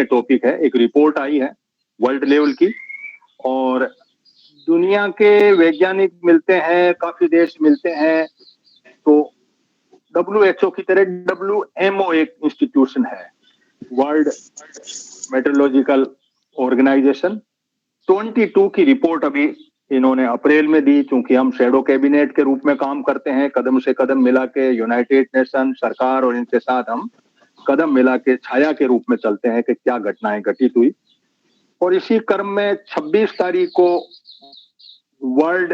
Topic है। एक report आई है वर्ल्ड लेवल की, और दुनिया के वैज्ञानिक मिलते हैं, काफी देश मिलते हैं। तो WHO की तरह WMO एक इंस्टीट्यूशन है, वर्ल्ड मेट्रोलॉजिकल ऑर्गेनाइजेशन। 22 की रिपोर्ट अभी इन्होंने अप्रैल में दी। चूंकि हम शैडो कैबिनेट के रूप में काम करते हैं, कदम से कदम मिला के यूनाइटेड नेशन सरकार और इनके साथ हम कदम मिला के छाया के रूप में चलते हैं कि क्या घटनाएं घटित हुई। और इसी क्रम में 26 तारीख को world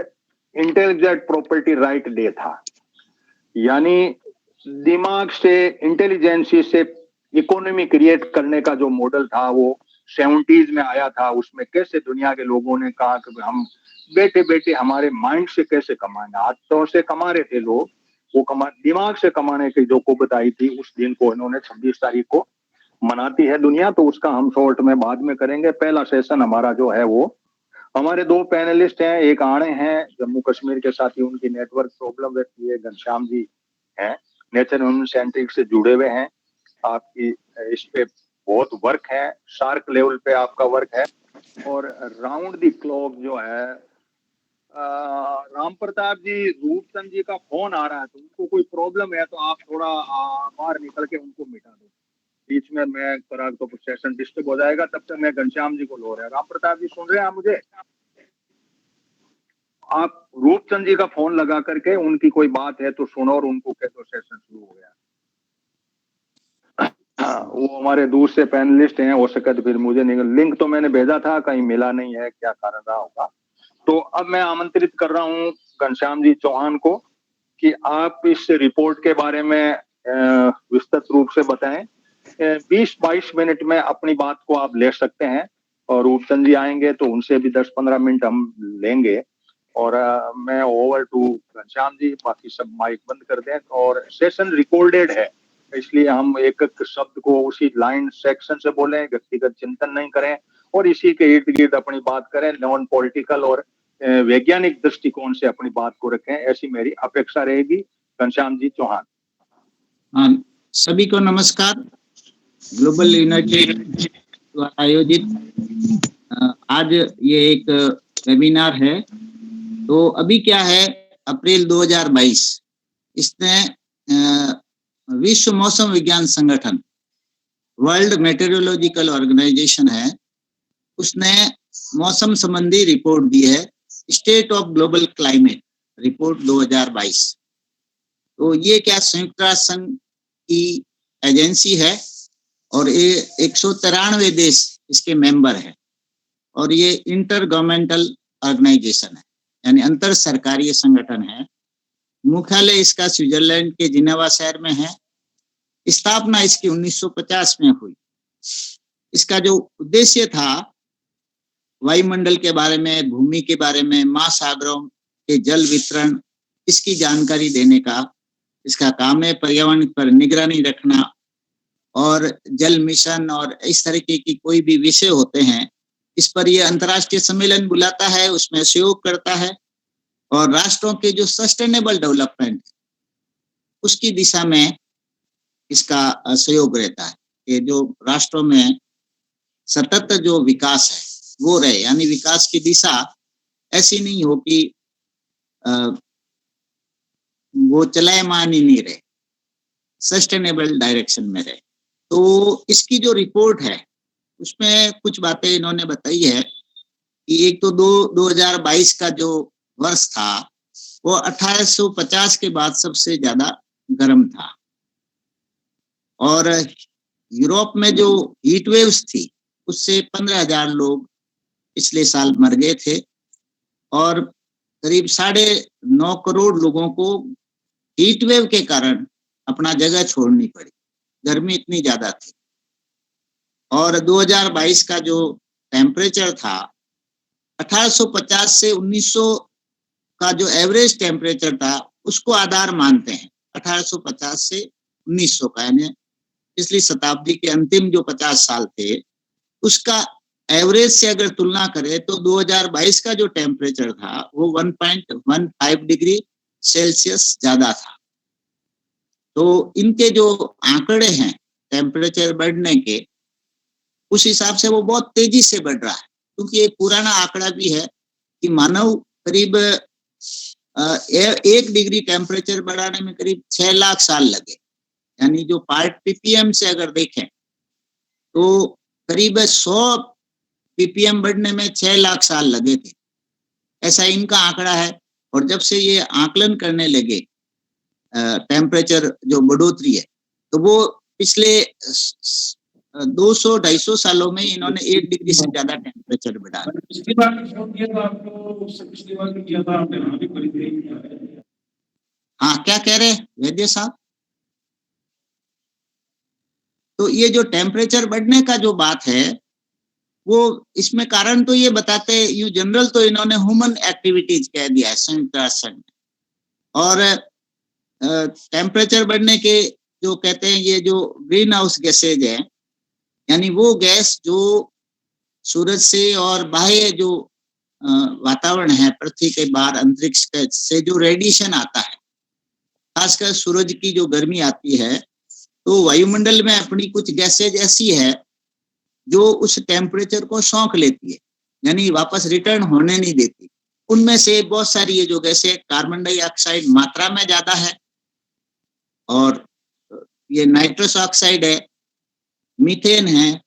intelligent property right day था। यानी दिमाग से, इंटेलिजेंसी से इकोनॉमी क्रिएट करने का जो मॉडल था वो 70s में आया था। उसमें कैसे दुनिया के लोगों ने कहा कि हम बैठे बैठे हमारे माइंड से कैसे कमाएंगे। हाथों से कमा रहे थे लोग, वो दिमाग से कमाने की जो कुव्वत आई थी, उस दिन को इन्होंने 26 तारीख को मनाती है दुनिया। तो उसका हम शॉर्ट में बाद में करेंगे। पहला सेशन हमारा जो है वो, हमारे दो पैनलिस्ट हैं, एक आणे हैं जम्मू कश्मीर के साथी, उनकी नेटवर्क प्रॉब्लम रहती है। घनश्याम जी हैं, नेचर ह्यूमन सेंट्रिक से जुड़े हुए हैं। आपकी इस पे बहुत वर्क है, शार्क लेवल पे आपका वर्क है। और राउंड द क्लॉक जो है, राम प्रताप जी, रूपचंद जी का फोन आ रहा है, तो उनको कोई प्रॉब्लम है तो आप थोड़ा बाहर निकल के उनको मिटा दो। बीच में मैं करा तो सेशन डिस्टर्ब हो जाएगा। तब तक मैं घनश्याम जी को लो रहा है। राम प्रताप जी सुन रहे हैं आप मुझे? आप रूपचंद जी का फोन लगा करके उनकी कोई बात है तो सुनो और उनको कह दो सेशन शुरू हो गया। हाँ, वो हमारे दूसरे पैनलिस्ट हैं, हो सके तो फिर मुझे नहीं, लिंक तो मैंने भेजा था, कहीं मिला नहीं है, क्या कारण रहा होगा। तो अब मैं आमंत्रित कर रहा हूँ घनश्याम जी चौहान को कि आप इस रिपोर्ट के बारे में विस्तृत रूप से बताएं। 20-22 मिनट में अपनी बात को आप ले सकते हैं, और रूपचंद जी आएंगे तो उनसे भी 10-15 मिनट हम लेंगे। और मैं ओवर टू घनश्याम जी, बाकी सब माइक बंद कर दें। और सेशन रिकॉर्डेड है, इसलिए हम एक एक शब्द को उसी लाइन सेक्शन से बोलें, व्यक्तिगत चिंतन नहीं करें, और इसी के इर्द गिर्द अपनी बात करें। नॉन पॉलिटिकल और वैज्ञानिक दृष्टिकोण से अपनी बात को रखें, ऐसी मेरी अपेक्षा रहेगी। घनश्याम जी चौहान। हाँ, सभी को नमस्कार। ग्लोबल यूनाइटेड द्वारा आयोजित आज ये एक वेबिनार है। तो अभी क्या है, अप्रैल 2022, इसने विश्व मौसम विज्ञान संगठन, वर्ल्ड मेटेरोलॉजिकल ऑर्गेनाइजेशन है, उसने मौसम संबंधी रिपोर्ट दी है, state of global climate report 2022। तो ये क्या संयुक्त राष्ट्र संघ की एजेंसी है, और ये 193 देश इसके मेंबर है, और ये इंटर गवर्नमेंटल ऑर्गेनाइजेशन है, यानी अंतर सरकारी संगठन है। मुख्यालय इसका स्विट्जरलैंड के जिनेवा शहर में है। स्थापना इसकी 1950 में हुई। इसका जो उद्देश्य था, वायुमंडल के बारे में, भूमि के बारे में, महासागरों के जल वितरण, इसकी जानकारी देने का इसका काम है। पर्यावरण पर निगरानी रखना, और जल मिशन और इस तरीके की कोई भी विषय होते हैं, इस पर यह अंतर्राष्ट्रीय सम्मेलन बुलाता है, उसमें सहयोग करता है, और राष्ट्रों के जो सस्टेनेबल डेवलपमेंट उसकी दिशा में इसका सहयोग रहता है। ये जो राष्ट्रों में सतत जो विकास है वो रहे, यानी विकास की दिशा ऐसी नहीं हो कि वो चलायमान ही नहीं रहे, सस्टेनेबल डायरेक्शन में रहे। तो इसकी जो रिपोर्ट है उसमें कुछ बातें इन्होंने बताई है कि एक तो 2022 का जो वर्ष था वो 1850 के बाद सबसे ज्यादा गर्म था, और यूरोप में जो हीट वेव्स थी उससे 15,000 लोग पिछले साल मर गए थे, और करीब 9.5 करोड़ लोगों को हीट वेव के कारण अपना जगह छोड़नी पड़ी, गर्मी इतनी ज्यादा थी। और 2022 का जो टेम्परेचर था, 1850 से 1900 का जो एवरेज टेम्परेचर था उसको आधार मानते हैं। 1850 से 1900 का, यानी पिछली शताब्दी के अंतिम जो 50 साल थे उसका एवरेज से अगर तुलना करें तो 2022 का जो टेम्परेचर था वो 1.15 डिग्री सेल्सियस ज्यादा था। तो इनके जो आंकड़े हैं टेम्परेचर बढ़ने के, उस हिसाब से वो बहुत तेजी से बढ़ रहा है, क्योंकि एक पुराना आंकड़ा भी है कि मानव करीब 1 डिग्री टेम्परेचर बढ़ाने में करीब 6 लाख साल लगे। यानी जो पार्ट पीपीएम से अगर देखें तो करीब 100 पीपीएम बढ़ने में 6 लाख साल लगे थे, ऐसा इनका आंकड़ा है। और जब से ये आकलन करने लगे टेम्परेचर जो बढ़ोतरी है, तो वो पिछले 200-250 सालों में इन्होंने 1 डिग्री से ज्यादा टेम्परेचर बढ़ा। पिछली बार किया था आपको, उससे पिछली बार भी किया था आपने, हाँ भी बड़ी थी। हाँ, क्या कह रहे हैं वैद्य साहब? तो ये जो टेम्परेचर बढ़ने का जो बात है, वो इसमें कारण तो ये बताते हैं, यू जनरल तो इन्होंने ह्यूमन एक्टिविटीज कह दिया है संयुक्त राष्ट्र संघ। और टेम्परेचर बढ़ने के जो कहते हैं ये जो ग्रीन हाउस गैसेज है, यानी वो गैस जो सूरज से और बाह्य जो वातावरण है पृथ्वी के बाहर अंतरिक्ष से जो रेडिएशन आता है, खासकर सूरज की जो गर्मी आती है, तो वायुमंडल में अपनी कुछ गैसेज ऐसी है जो उस टेम्परेचर को सौंख लेती है, यानी वापस रिटर्न होने नहीं देती। उनमें से बहुत सारी ये जो गैसें, कार्बन डाइऑक्साइड मात्रा में ज्यादा है, और ये नाइट्रस ऑक्साइड है, मीथेन है,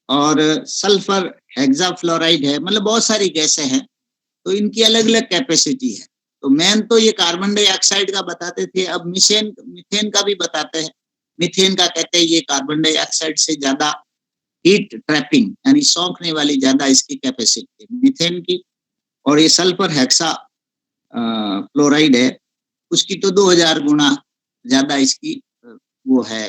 और सल्फर हेक्साफ्लोराइड है, मतलब बहुत सारी गैसें हैं। तो इनकी अलग अलग कैपेसिटी है। तो मेन तो ये कार्बन डाइऑक्साइड का बताते थे, अब मीथेन का भी बताते हैं। मीथेन का कहते हैं ये कार्बन डाइऑक्साइड से ज्यादा हीट ट्रैपिंग यानी सौंखने वाली ज्यादा इसकी कैपेसिटी है मीथेन की। और ये सल्फर हेक्सा फ्लोराइड है, उसकी तो 2000 गुना ज्यादा इसकी वो है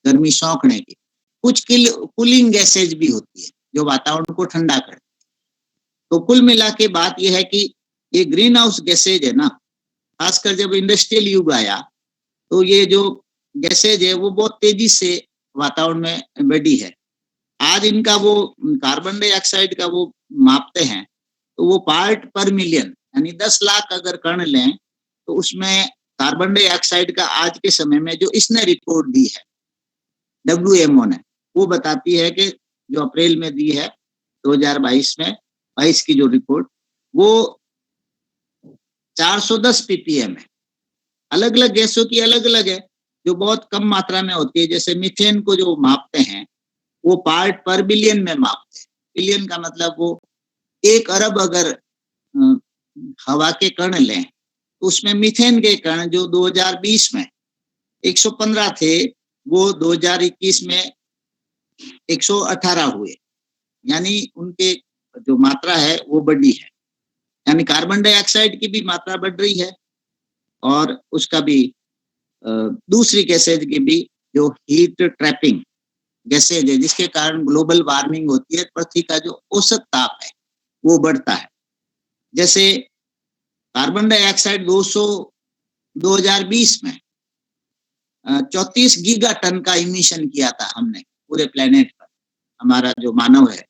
गर्मी सौंखने की। कुछ कूलिंग गैसेज भी होती है जो वातावरण को ठंडा करती है। तो कुल मिला के बात यह है कि ये ग्रीन हाउस गैसेज है ना, खासकर जब इंडस्ट्रियल युग आया तो ये जो गैसेज है वो बहुत तेजी से वातावरण में बढ़ी है। आज इनका वो कार्बन डाइऑक्साइड का वो मापते हैं तो वो पार्ट पर मिलियन, यानी 10 लाख अगर कण लें तो उसमें कार्बन डाइऑक्साइड का आज के समय में जो इसने रिपोर्ट दी है WMO ने, वो बताती है कि जो अप्रैल में दी है 2022 में 22 की जो रिपोर्ट, वो 410 पीपीएम है। अलग अलग गैसों की अलग अलग है, जो बहुत कम मात्रा में होती है। जैसे मीथेन को जो मापते हैं वो पार्ट पर बिलियन में मापते हैं। बिलियन का मतलब वो 1 अरब अगर हवा के कण लें तो उसमें मीथेन के कण जो 2020 में 115 थे, वो 2021 में 118 हुए, यानी उनके जो मात्रा है वो बढ़ी है। यानी कार्बन डाइऑक्साइड की भी मात्रा बढ़ रही है और उसका भी दूसरी गैसेज की भी जो हीट ट्रैपिंग गैसेज है, जिसके कारण ग्लोबल वार्मिंग होती है, पृथ्वी का जो औसत ताप है वो बढ़ता है। जैसे कार्बन डाइऑक्साइड 2020 में 34 गीगा टन का इमिशन किया था हमने पूरे प्लेनेट पर। हमारा जो मानव है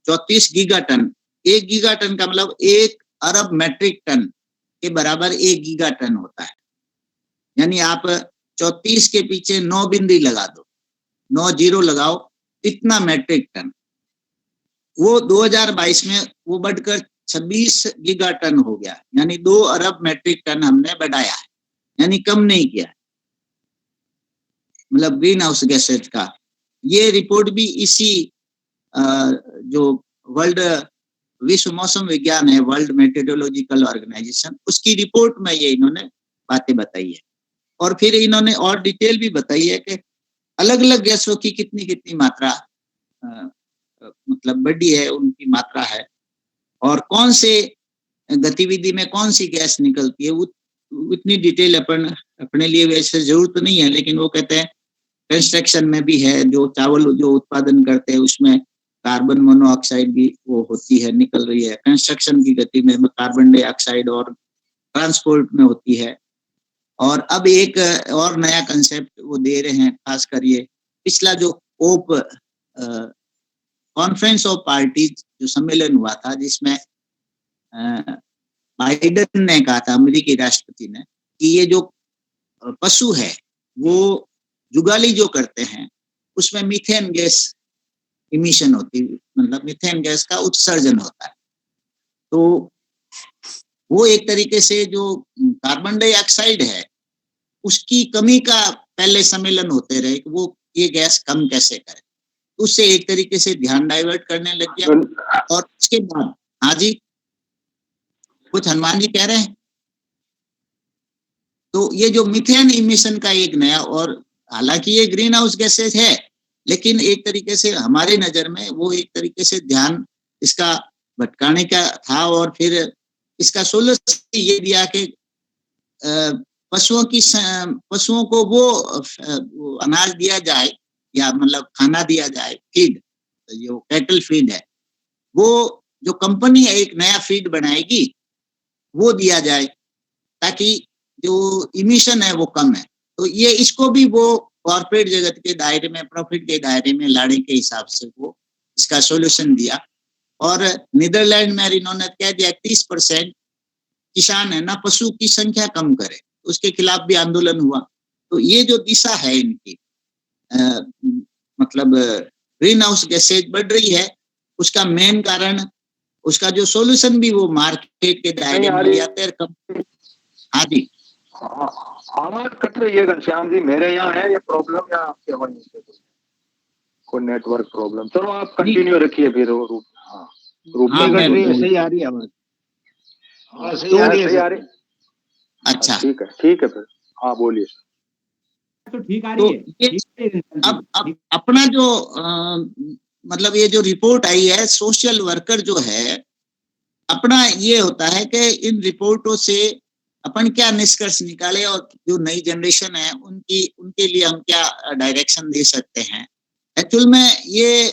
34 गीगा टन, 1 गीगा टन का मतलब 1 अरब मैट्रिक टन के बराबर 1 गीगा टन होता है। यानी आप 34 के पीछे 9 बिंदी लगा दो, 9 जीरो लगाओ, इतना मैट्रिक टन। वो 2022 में वो बढ़कर 26 गीगा टन हो गया, यानी 2 अरब मैट्रिक टन हमने बढ़ाया है, यानी कम नहीं किया। मतलब ग्रीन हाउस गैसेज का ये रिपोर्ट भी इसी जो वर्ल्ड विश्व मौसम विज्ञान है, वर्ल्ड मेटेरोलॉजिकल ऑर्गेनाइजेशन, उसकी रिपोर्ट में ये इन्होंने बातें बताई है। और फिर इन्होंने और डिटेल भी बताई है कि अलग अलग गैसों की कितनी कितनी मात्रा मतलब बढ़ी है, उनकी मात्रा है, और कौन से गतिविधि में कौन सी गैस निकलती है। उतनी डिटेल अपने लिए वैसे जरूरत नहीं है, लेकिन वो कहते हैं कंस्ट्रक्शन में भी है, जो चावल जो उत्पादन करते हैं उसमें कार्बन मोनोऑक्साइड भी वो होती है, निकल रही है। कंस्ट्रक्शन की गति में कार्बन डाइऑक्साइड और ट्रांसपोर्ट में होती है। और अब एक और नया कंसेप्ट वो दे रहे हैं, खासकर ये पिछला जो कोप कॉन्फ्रेंस ऑफ पार्टीज जो सम्मेलन हुआ था, जिसमें बाइडेन ने कहा था, अमेरिकी राष्ट्रपति ने, कि ये जो पशु है वो जुगाली जो करते हैं उसमें मीथेन गैस इमिशन होती है, मतलब मीथेन गैस का उत्सर्जन होता है। तो वो एक तरीके से जो कार्बन डाइऑक्साइड है उसकी कमी का पहले सम्मेलन होते रहे कि वो ये गैस कम कैसे करे, उससे एक तरीके से ध्यान डाइवर्ट करने लग गया। और उसके बाद हाँ जी, कुछ हनुमान जी कह रहे हैं। तो ये जो मीथेन इमिशन का एक नया, और हालांकि ये ग्रीन हाउस गैसेज है, लेकिन एक तरीके से हमारे नजर में वो एक तरीके से ध्यान इसका भटकाने का था। और फिर इसका सोल्यूशन ये दिया कि पशुओं को वो अनाज दिया जाए, या मतलब खाना दिया जाए, फीड, जो कैटल फीड है, वो जो कंपनी एक नया फीड बनाएगी वो दिया जाए, ताकि जो इमिशन है वो कम है। तो ये इसको भी वो कॉर्पोरेट जगत के दायरे में, प्रॉफिट के दायरे में लाने के हिसाब से वो इसका सॉल्यूशन दिया। और नीदरलैंड में इन्होंने कह दिया 30% किसान है ना पशु की संख्या कम करे, उसके खिलाफ भी आंदोलन हुआ। तो ये जो दिशा है इनकी, मतलब ग्रीन हाउस गैसेज बढ़ रही है, उसका मेन कारण, उसका जो सॉल्यूशन भी वो मार्केट के दायरे में ले आते हैं। हाँ जी, आवाज कट रही है घनश्याम जी, मेरे यहाँ है ये प्रॉब्लम या आपके वहीं से कोई नेटवर्क प्रॉब्लम? चलो आप कंटिन्यू रखिए फिर। रूप हाँ, में कट रही है, सही आ रही है आवाज। हाँ, सही तो आ रही सही है। आ रही। अच्छा, ठीक है फिर, हाँ बोलिए। तो ठीक आ तो रही है। ये अब अपना जो मतलब ये जो रिपोर्ट आई है, सोशल वर्कर जो है, अपना ये होता है कि इन रिपोर्टों से अपन क्या निष्कर्ष निकाले, और जो नई जनरेशन है उनके लिए हम क्या डायरेक्शन दे सकते हैं। एक्चुअल में ये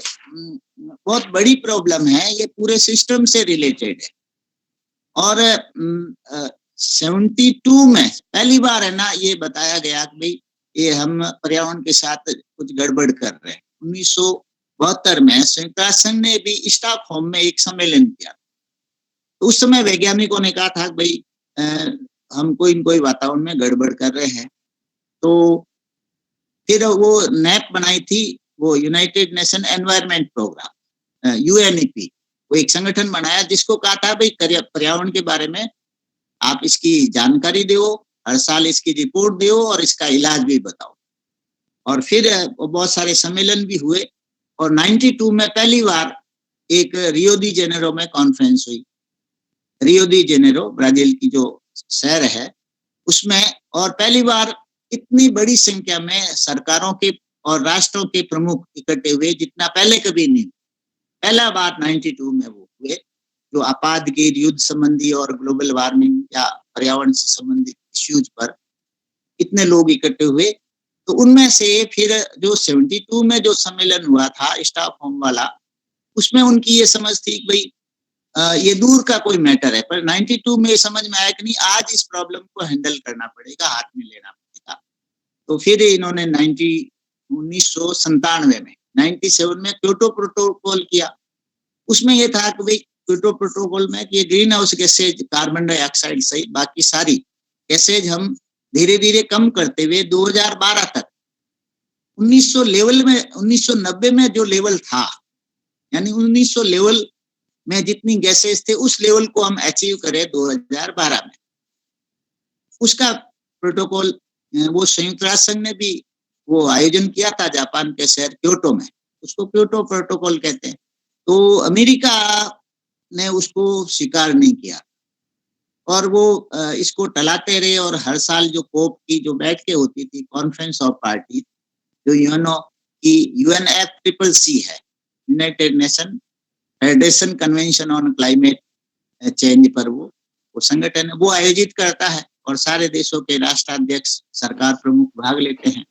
बहुत बड़ी प्रॉब्लम है, ये पूरे सिस्टम से रिलेटेड है। और 72 में पहली बार है ना ये बताया गया कि भाई ये हम पर्यावरण के साथ कुछ गड़बड़ कर रहे हैं। 1972 में संयुक्त राष्ट्र संघ ने भी स्टॉकहोम में एक सम्मेलन किया। तो उस समय वैज्ञानिकों ने कहा था कि भाई हम कोई वातावरण में गड़बड़ कर रहे हैं। तो फिर वो नैप बनाई थी, वो united nation environment programme, UNEP, वो एक संगठन बनाया जिसको कहा था भाई पर्यावरण के बारे में आप इसकी जानकारी दो, हर साल इसकी रिपोर्ट दो और इसका इलाज भी बताओ। और फिर बहुत सारे सम्मेलन भी हुए, और 92 में पहली बार एक रियो डी जेनेरो में कॉन्फ्रेंस हुई। रियो डी जेनेरो ब्राजील की जो शहर है उसमें, और पहली बार इतनी बड़ी संख्या में सरकारों के और राष्ट्रों के प्रमुख इकट्ठे हुए, जितना पहले कभी नहीं। पहला बार 92 में वो हुए, जो आपातकालीन युद्ध संबंधी और ग्लोबल वार्मिंग या पर्यावरण से संबंधित इश्यूज पर इतने लोग इकट्ठे हुए। तो उनमें से फिर जो 72 में जो सम्मेलन हुआ था स्टॉकहोम वाला, उसमें उनकी ये समझ थी कि भाई ये दूर का कोई मैटर है, पर 92 में ये समझ में आया कि नहीं, आज इस प्रॉब्लम को हैंडल करना पड़ेगा, हाथ में लेना पड़ेगा। तो फिर इन्होंने 1997 में 97 में क्योटो प्रोटोकॉल किया। उसमें ये था कि भाई क्योटो प्रोटोकॉल में कि green house gases, carbon dioxide सहित बाकी सारी गैसेज हम धीरे धीरे कम करते हुए 2012 तक 1990 में जो लेवल था, यानी 1900 लेवल में जितनी गैसेज थे उस लेवल को हम अचीव करें 2012 में। उसका प्रोटोकॉल वो संयुक्त राष्ट्र संघ ने भी वो आयोजन किया था जापान के शहर क्योटो में, उसको क्योटो प्रोटोकॉल कहते हैं। तो अमेरिका ने उसको स्वीकार नहीं किया और वो इसको टलाते रहे। और हर साल जो कोप की जो बैठकें होती थी, कॉन्फ्रेंस ऑफ पार्टी, जो यूएनओ की UNFCCC है, United nation federation convention on climate change पर वो संगठन है, वो आयोजित करता है और सारे देशों के राष्ट्राध्यक्ष, सरकार प्रमुख भाग लेते हैं।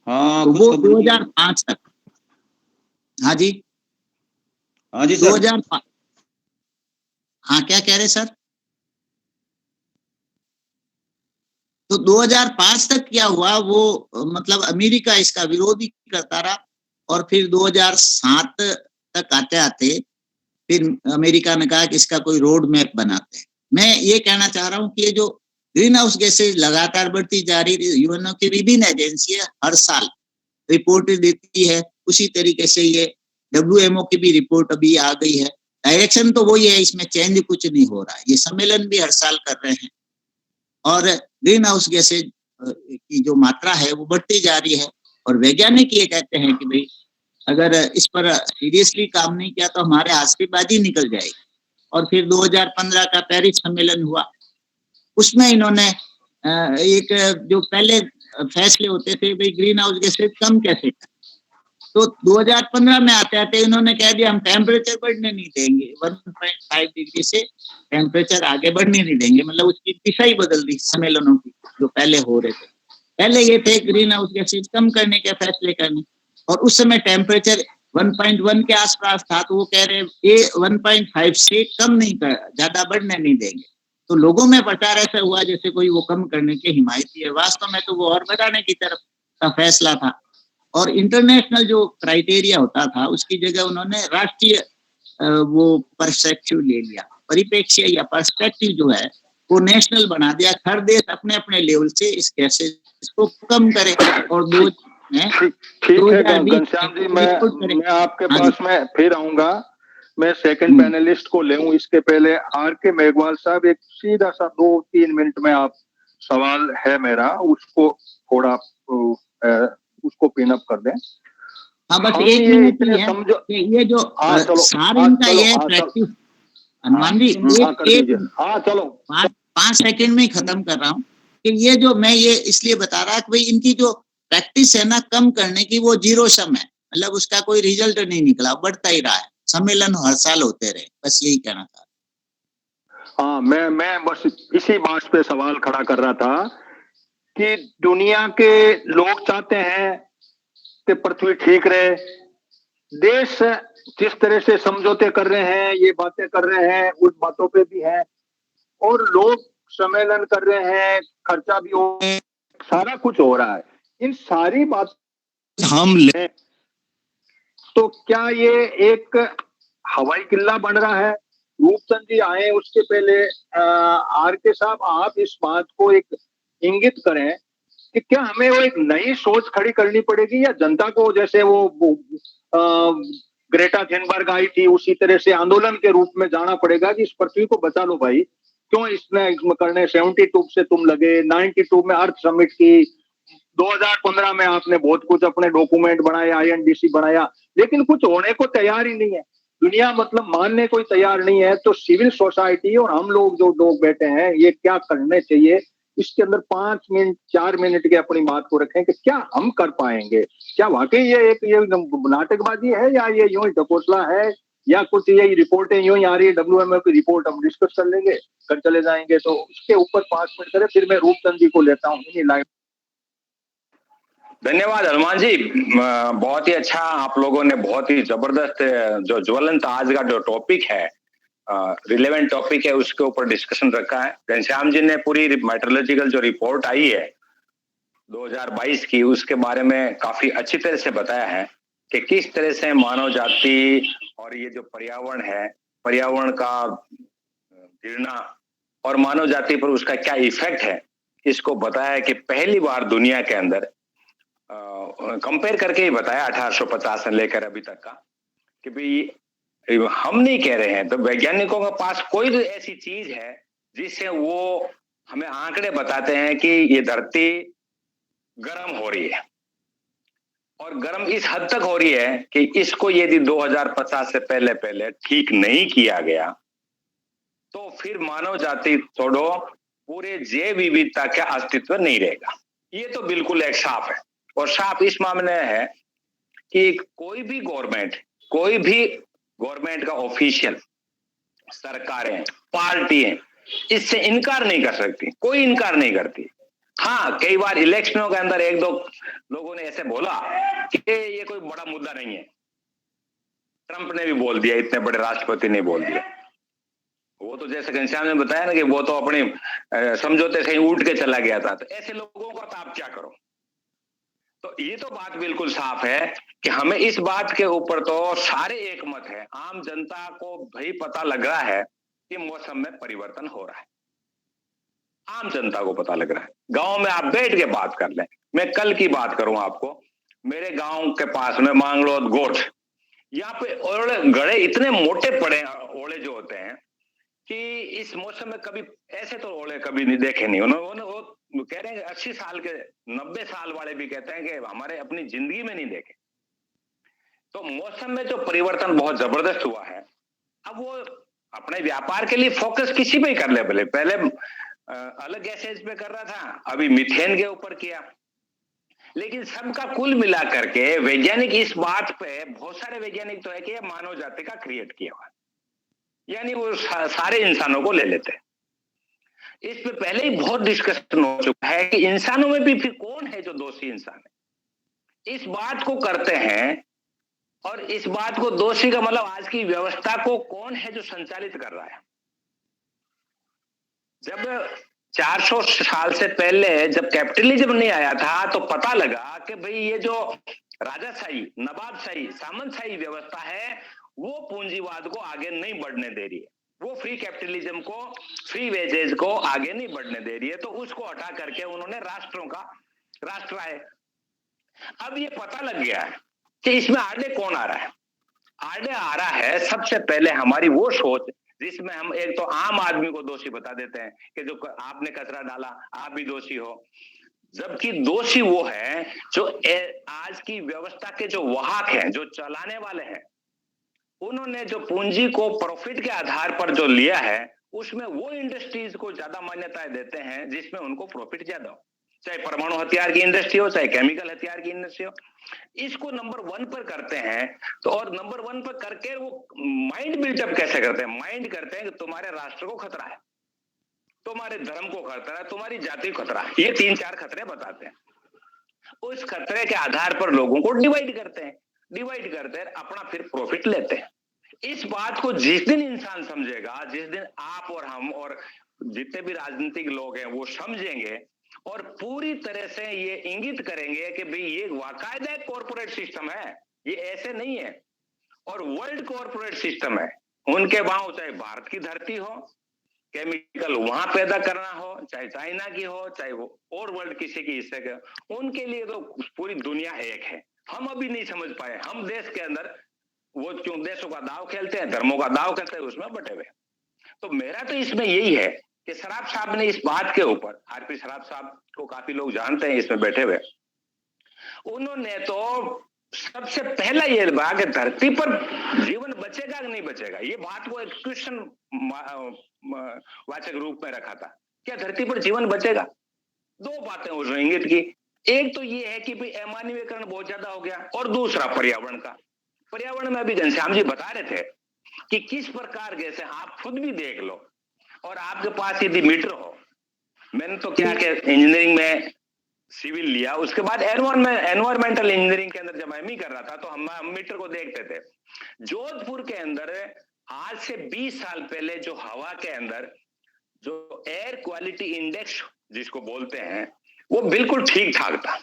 हाँ, तो वो 2005 तक, हाँ जी, हाँ जी 2005, हाँ क्या कह रहे सर? तो 2005 तक क्या हुआ, वो मतलब अमेरिका इसका विरोध ही करता रहा। और फिर 2007 तक आते आते फिर अमेरिका ने कहा कि इसका कोई रोड मैप बनाते हैं। मैं ये कहना चाह रहा हूँ कि ये जो ग्रीन हाउस गैसेज लगातार बढ़ती जा रही है, यूएनओ की विभिन्न एजेंसियां हर साल रिपोर्ट देती है, उसी तरीके से ये WMO की भी रिपोर्ट अभी आ गई है। डायरेक्शन तो वही है, इसमें चेंज कुछ नहीं हो रहा है। ये सम्मेलन भी हर साल कर रहे हैं और ग्रीन हाउस गैसेज की जो मात्रा है वो बढ़ती जा रही है। और वैज्ञानिक ये कहते हैं कि भाई अगर इस पर सीरियसली काम नहीं किया तो हमारे हाथ की बाजी निकल जाएगी। और फिर 2015 का पेरिस सम्मेलन हुआ, उसमें इन्होंने एक जो पहले फैसले होते थे भाई ग्रीन हाउस गैसेज कम कैसे करें, तो 2015 में आते आते इन्होंने कह दिया हम टेम्परेचर बढ़ने नहीं देंगे, 1.5 डिग्री से टेम्परेचर आगे बढ़ने नहीं देंगे। मतलब उसकी दिशा ही बदल दी सम्मेलनों की जो पहले हो रहे थे। पहले ये थे ग्रीन हाउस गैसेज कम करने के फैसले करने, और उस समय टेम्परेचर 1.1 के आसपास था, तो वो कह रहे ये 1.5 से कम नहीं कर, ज्यादा बढ़ने नहीं देंगे। तो लोगों में प्रचार ऐसा हुआ जैसे कोई वो कम करने के हिमायती है, वास्तव में तो वो और बढ़ाने की तरफ का फैसला था। और इंटरनेशनल जो क्राइटेरिया होता था उसकी जगह उन्होंने राष्ट्रीय वो पर्सपेक्टिव ले लिया, परिप्रेक्ष्य या पर्सपेक्टिव जो है वो नेशनल बना दिया। हर देश अपने अपने लेवल से इस गैसेज को कम करे। और ठीक है घनश्याम जी, मैं आपके पास में फिर आऊंगा। मैं सेकंड पैनलिस्ट को लेऊं, इसके पहले R.K. मेघवाल साहब एक सीधा सा 2-3 मिनट में आप सवाल है मेरा, उसको थोड़ा उसको पिन अप कर दें। हाँ बस 1 मिनट ही है। समझो ये जो सार इनका ये प्रैक्टिस, हनुमान जी चलो 5 सेकंड में ही खत्म कर रहा हूँ कि ये जो मैं ये इसलिए बता रहा कि भाई इनकी जो प्रैक्टिस है ना कम करने की, वो जीरो सम है। मतलब उसका कोई रिजल्ट नहीं निकला, बढ़ता ही रहा है। सम्मेलन हर साल होते रहे, बस यही कहना था। हाँ, मैं बस इसी बात पे सवाल खड़ा कर रहा था कि दुनिया के लोग चाहते हैं कि पृथ्वी ठीक रहे, देश जिस तरह से समझौते कर रहे हैं, ये बातें कर रहे हैं, उस बातों पे भी है, और लोग सम्मेलन कर रहे हैं, खर्चा भी हो, सारा कुछ हो रहा है। इन सारी बात हम ले तो क्या ये एक हवाई किला बन रहा है? रूपचंद जी आए उसके पहले R.K. साहब आप इस बात को एक इंगित करें कि क्या हमें वो एक नई सोच खड़ी करनी पड़ेगी, या जनता को जैसे वो ग्रेटा थुनबर्ग आई थी उसी तरह से आंदोलन के रूप में जाना पड़ेगा कि इस पृथ्वी को बचा लो भाई? क्यों इसमें करने 72 से तुम लगे, 92 में अर्थ समिट की, 2015 में आपने बहुत कुछ अपने डॉक्यूमेंट बनाए, INDC बनाया, लेकिन कुछ होने को तैयार ही नहीं है। दुनिया मतलब मानने कोई तैयार नहीं है। तो सिविल सोसाइटी और हम लोग जो लोग बैठे हैं, ये क्या करने चाहिए? इसके अंदर 5 मिनट 4 मिनट के अपनी बात को रखें कि क्या हम कर पाएंगे। क्या वाकई ये एक ये नाटकबाजी है, या ये यूं ही ढकोसला है, या कुछ यही रिपोर्टें यूं ही आ रही है? WMO की रिपोर्ट हम डिस्कस कर लेंगे, कर चले जाएंगे। तो उसके ऊपर 5 मिनट करें, फिर मैं रूपचंद जी को लेता हूँ इन्हीं लाइन। धन्यवाद हनुमान जी, बहुत ही अच्छा। आप लोगों ने बहुत ही जबरदस्त जो ज्वलंत आज का जो टॉपिक है, रिलेवेंट टॉपिक है, उसके ऊपर डिस्कशन रखा है। घनश्याम जी ने पूरी मेट्रोलॉजिकल जो रिपोर्ट आई है 2022 की, उसके बारे में काफी अच्छी तरह से बताया है कि किस तरह से मानव जाति और ये जो पर्यावरण है, पर्यावरण का गिरना और मानव जाति पर उसका क्या इफेक्ट है, इसको बताया कि पहली बार दुनिया के अंदर कंपेयर करके ही बताया 1850 से लेकर अभी तक का, कि भाई हम नहीं कह रहे हैं तो वैज्ञानिकों के पास कोई भी ऐसी चीज है जिससे वो हमें आंकड़े बताते हैं कि ये धरती गर्म हो रही है, और गर्म इस हद तक हो रही है कि इसको यदि 2050 से पहले ठीक नहीं किया गया तो फिर मानव जाति छोड़ो पूरे जैव विविधता का अस्तित्व नहीं रहेगा। ये तो बिल्कुल एक साफ है। और साफ इस मामले है कि कोई भी गवर्नमेंट का ऑफिशियल, सरकारें, पार्टियां इससे इनकार नहीं कर सकती, कोई इनकार नहीं करती। हाँ, कई बार इलेक्शनों के अंदर 1-2 लोगों ने ऐसे बोला कि ये कोई बड़ा मुद्दा नहीं है। ट्रंप ने भी बोल दिया, इतने बड़े राष्ट्रपति ने बोल दिया। वो तो जैसे घनश्याम ने बताया ना कि वो तो अपने समझौते से ही उठ के चला गया था। तो ऐसे लोगों का तो आप क्या करो? तो ये तो बात बिल्कुल साफ है कि हमें इस बात के ऊपर तो सारे एक मत है। आम जनता को भाई पता लग रहा है कि मौसम में परिवर्तन हो रहा है, आम जनता को पता लग रहा है। गांव में आप बैठ के बात कर लें। मैं कल की बात करूं आपको, मेरे गांव के पास में मांगलोद गोठ, यहाँ पे ओले गड़े इतने मोटे पड़े, ओले जो होते हैं कि इस मौसम में कभी ऐसे तो ओले कभी नहीं देखे नहीं उन्होंने। वो कह रहे हैं 80 साल के 90 साल वाले भी कहते हैं कि हमारे अपनी जिंदगी में नहीं देखे। तो मौसम में जो परिवर्तन बहुत जबरदस्त हुआ है, अब वो अपने व्यापार के लिए फोकस किसी पे ही कर ले, भले पहले अलग गैसेज पे कर रहा था, अभी मीथेन के ऊपर किया, लेकिन सबका कुल मिला करके वैज्ञानिक इस बात पे, बहुत सारे वैज्ञानिक तो है कि मानव जाति का क्रिएट किया हुआ, यानी वो सारे इंसानों को ले लेते हैं। इस पे पहले ही बहुत डिस्कशन हो चुका है कि इंसानों में भी फिर कौन है जो दोषी इंसान है। इस बात को करते हैं, और इस बात को दोषी का मतलब आज की व्यवस्था को कौन है जो संचालित कर रहा है। जब 400 साल से पहले जब कैपिटलिज्म नहीं आया था तो पता लगा कि भाई ये जो राजाशाही, नवाबशाही, सामंतशाही व्यवस्था है वो पूंजीवाद को आगे नहीं बढ़ने दे रही है, वो फ्री कैपिटलिज्म को, फ्री वेजेज को आगे नहीं बढ़ने दे रही है। तो उसको हटा करके उन्होंने राष्ट्रों का राष्ट्र आए। अब ये पता लग गया है कि इसमें आड़े कौन आ रहा है। आड़े आ रहा है सबसे पहले हमारी वो सोच जिसमें हम एक तो आम आदमी को दोषी बता देते हैं कि जो आपने कचरा डाला आप भी दोषी हो, जबकि दोषी वो है जो आज की व्यवस्था के जो वाहक हैं, जो चलाने वाले हैं। उन्होंने जो पूंजी को प्रॉफिट के आधार पर जो लिया है, उसमें वो इंडस्ट्रीज को ज्यादा मान्यताएं देते हैं जिसमें उनको प्रॉफिट ज्यादा हो, चाहे परमाणु हथियार की इंडस्ट्री हो, चाहे केमिकल हथियार की इंडस्ट्री हो। इसको नंबर 1 पर करते हैं। तो और नंबर 1 पर करके वो माइंड बिल्टअप कैसे करते हैं? माइंड करते हैं कि तुम्हारे राष्ट्र को खतरा है, तुम्हारे धर्म को खतरा है, तुम्हारी जाति को खतरा है। ये 3-4 खतरे बताते हैं। उस खतरे के आधार पर लोगों को डिवाइड करते हैं, अपना फिर प्रॉफिट लेते हैं। इस बात को जिस दिन इंसान समझेगा, जिस दिन आप और हम और जितने भी राजनीतिक लोग हैं वो समझेंगे और पूरी तरह से ये इंगित करेंगे कि भाई ये वाकायदा कॉर्पोरेट सिस्टम है, ये ऐसे नहीं है, और वर्ल्ड कॉर्पोरेट सिस्टम है। उनके वहां चाहे भारत की धरती हो, केमिकल वहां पैदा करना हो, चाहे चाइना की हो, चाहे वो और वर्ल्ड किसी की हिस्से के, उनके लिए तो पूरी दुनिया एक है। हम अभी नहीं समझ पाए। हम देश के अंदर वो क्यों देशों का दाव खेलते हैं, धर्मों का दाव खेलते हैं, उसमें बटे हुए। तो मेरा तो इसमें यही है कि शराफ साहब ने इस बात के ऊपर, आरपी शराफ साहब को काफी लोग जानते हैं इसमें बैठे हुए, उन्होंने तो सबसे पहला ये बात कि धरती पर जीवन बचेगा कि नहीं बचेगा, ये बात को एक क्वेश्चन वाचक रूप में रखा था। क्या धरती पर जीवन बचेगा? 2 बातें उसने इंगित की। एक तो ये है कि भाई अमानवीकरण बहुत ज्यादा हो गया, और दूसरा पर्यावरण का। पर्यावरण में अभी घनश्याम जी बता रहे थे कि किस प्रकार जैसे आप खुद भी देख लो, और आपके पास यदि मीटर हो, मैंने तो क्या कि इंजीनियरिंग में सिविल लिया, उसके बाद एनवायरमेंटल इंजीनियरिंग के अंदर जब एमई कर रहा था तो हम मीटर को देखते थे। जोधपुर के अंदर आज से 20 साल पहले जो हवा के अंदर जो एयर क्वालिटी इंडेक्स जिसको बोलते हैं वो बिल्कुल ठीक ठाक था,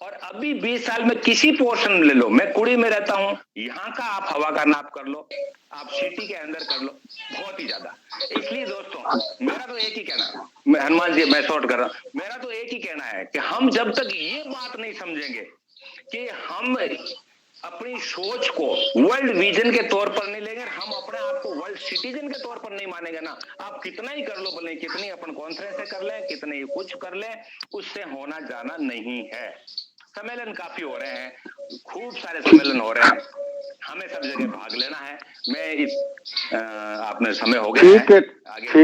और अभी 20 साल में किसी पोर्शन ले लो, मैं कुड़ी में रहता हूं, यहाँ का आप हवा का नाप कर लो, आप सिटी के अंदर कर लो, बहुत ही ज्यादा। इसलिए दोस्तों मेरा तो एक ही कहना है, मैं हनुमान जी मैं शॉर्ट कर रहा हूं, मेरा तो एक ही कहना है कि हम जब तक ये बात नहीं समझेंगे कि हम अपनी सोच को वर्ल्ड विजन के तौर पर नहीं लेंगे, हम अपने आप को वर्ल्ड सिटीजन के तौर पर नहीं मानेंगे ना, आप कितना ही कर लो, भले कितनी अपन कॉन्फ्रेंस कर लें, कितने कुछ कर लें, उससे होना जाना नहीं है। सम्मेलन काफी हो रहे हैं, खूब सारे सम्मेलन हो रहे हैं, हमें सब जगह भाग लेना है। मैं इस आपने समय हो गया ठीक है,